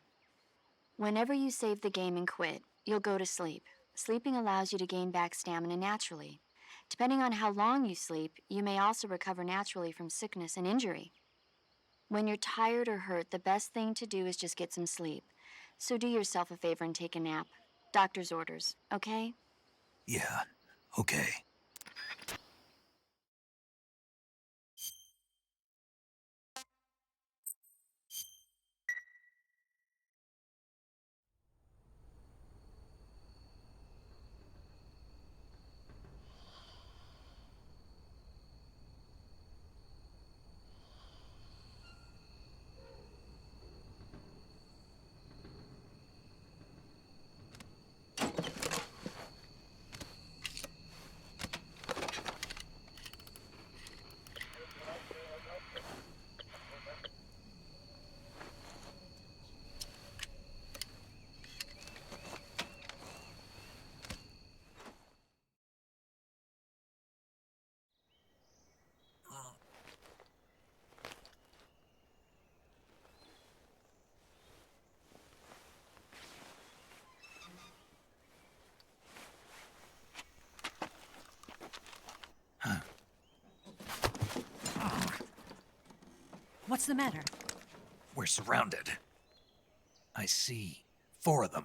Whenever you save the game and quit, you'll go to sleep. Sleeping allows you to gain back stamina naturally. Depending on how long you sleep, you may also recover naturally from sickness and injury. When you're tired or hurt, the best thing to do is just get some sleep. So do yourself a favor and take a nap. Doctor's orders, okay? Yeah, okay. What's the matter? We're surrounded. I see 4 of them.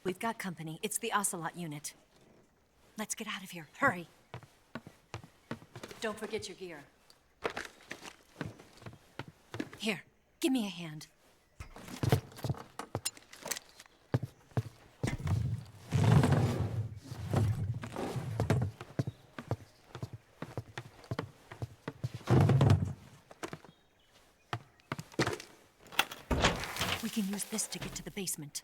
We've got company. It's the Ocelot unit. Let's get out of here. Hurry. Don't forget your gear. Give me a hand. We can use this to get to the basement.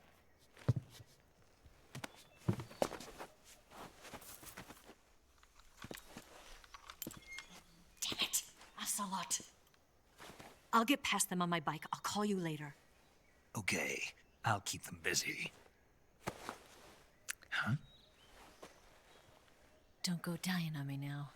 Damn it! Ocelot! I'll get past them on my bike. I'll call you later. Okay, I'll keep them busy. Huh? Don't go dying on me now.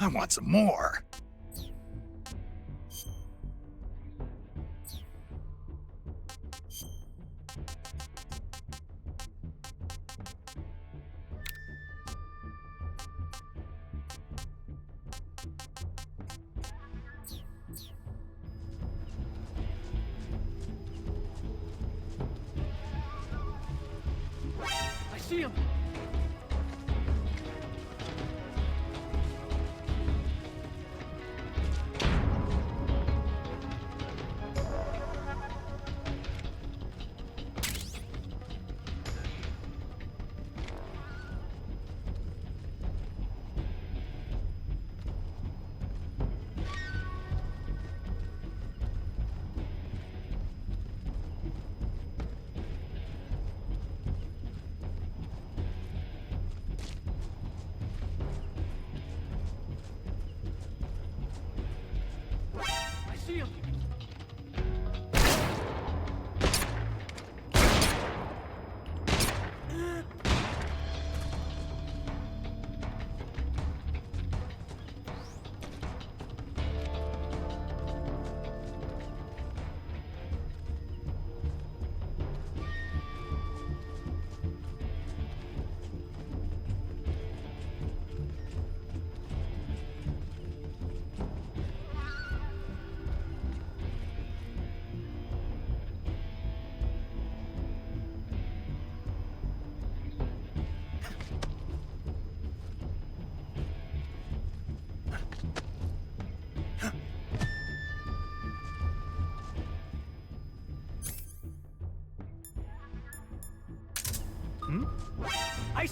I want some more. I see him! See him!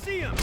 see him!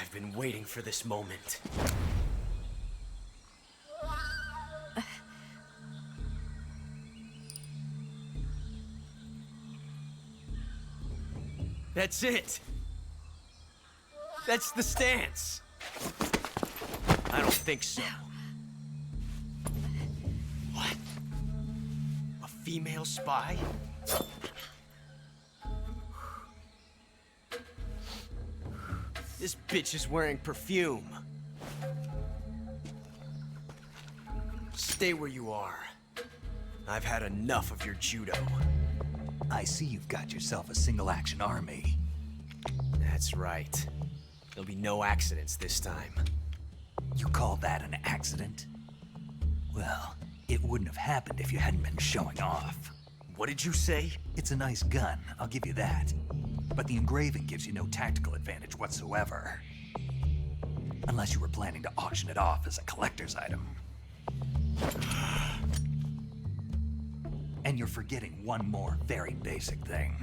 I've been waiting for this moment. That's it. That's the stance. I don't think so. What? A female spy? This bitch is wearing perfume. Stay where you are. I've had enough of your judo. I see you've got yourself a single-action army. That's right. There'll be no accidents this time. You call that an accident? Well, it wouldn't have happened if you hadn't been showing off. What did you say? It's a nice gun, I'll give you that. But the engraving gives you no tactical advantage whatsoever. Unless you were planning to auction it off as a collector's item. And you're forgetting one more very basic thing.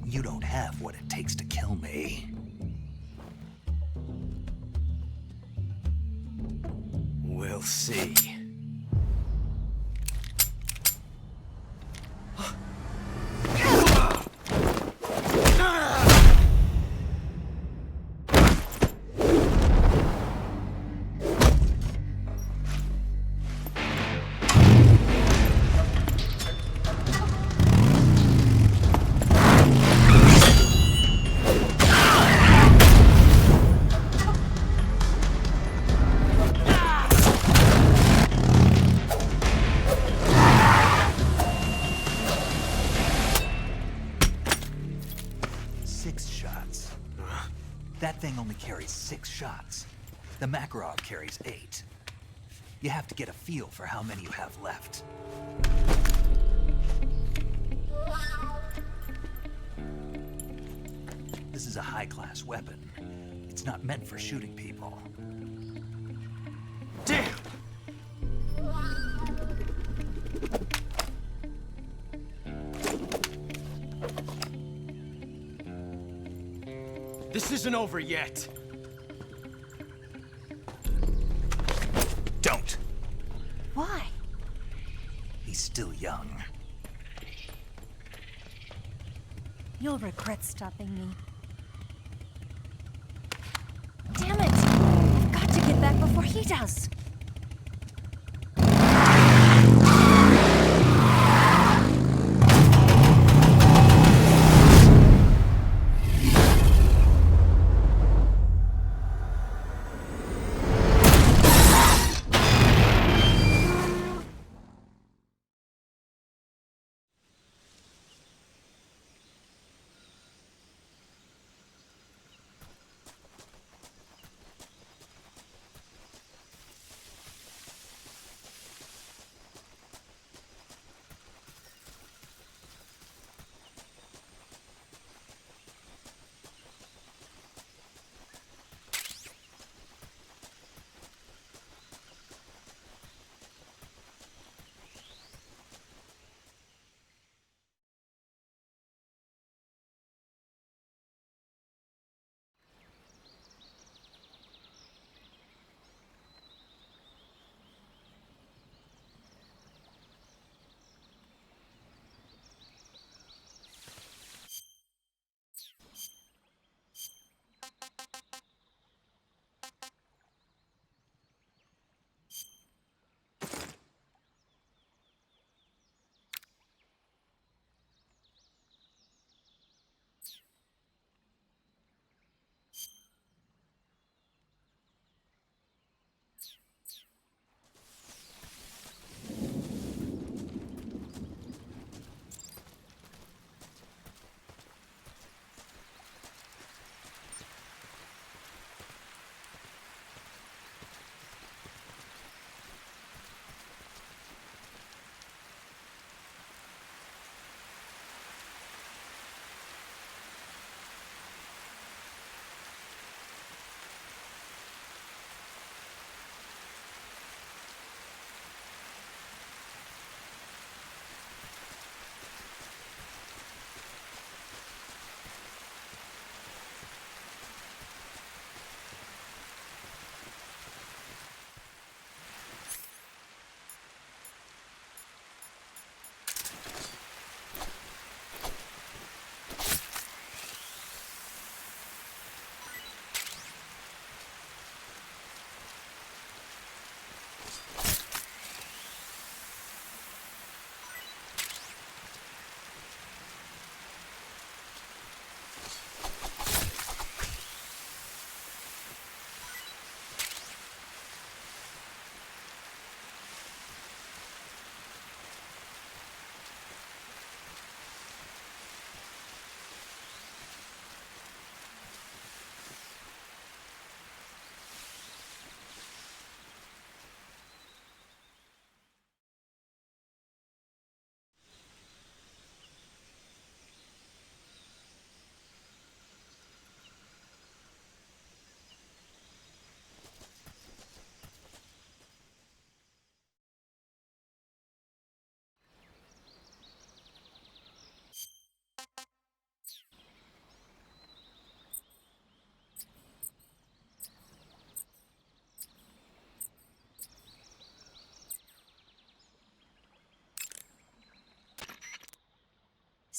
You don't have what it takes to kill me. We'll see. That thing only carries 6 shots. The Makarov carries 8. You have to get a feel for how many you have left. This is a high-class weapon. It's not meant for shooting people. This isn't over yet. Don't. Why? He's still young. You'll regret stopping me. Damn it! I've got to get back before he does.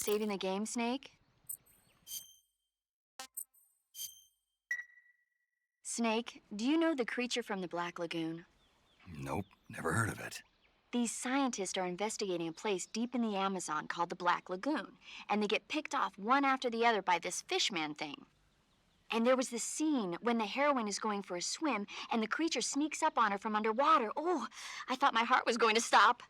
Saving the game, Snake? Snake, do you know the creature from the Black Lagoon? Nope, never heard of it. These scientists are investigating a place deep in the Amazon called the Black Lagoon, and they get picked off one after the other by this fishman thing. And there was this scene when the heroine is going for a swim, and the creature sneaks up on her from underwater. Oh, I thought my heart was going to stop.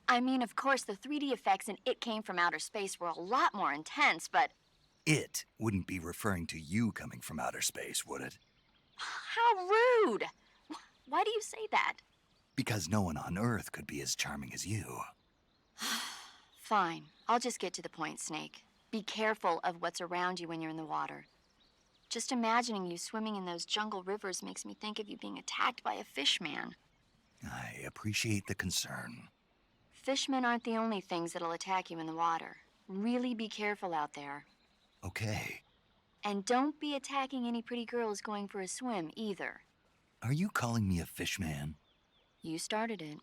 I mean, of course, the 3D effects in It Came from Outer Space were a lot more intense, but... It wouldn't be referring to you coming from outer space, would it? How rude! Why do you say that? Because no one on Earth could be as charming as you. Fine. I'll just get to the point, Snake. Be careful of what's around you when you're in the water. Just imagining you swimming in those jungle rivers makes me think of you being attacked by a fishman. I appreciate the concern. Fishmen aren't the only things that'll attack you in the water. Really be careful out there. Okay. And don't be attacking any pretty girls going for a swim, either. Are you calling me a fish man? You started it.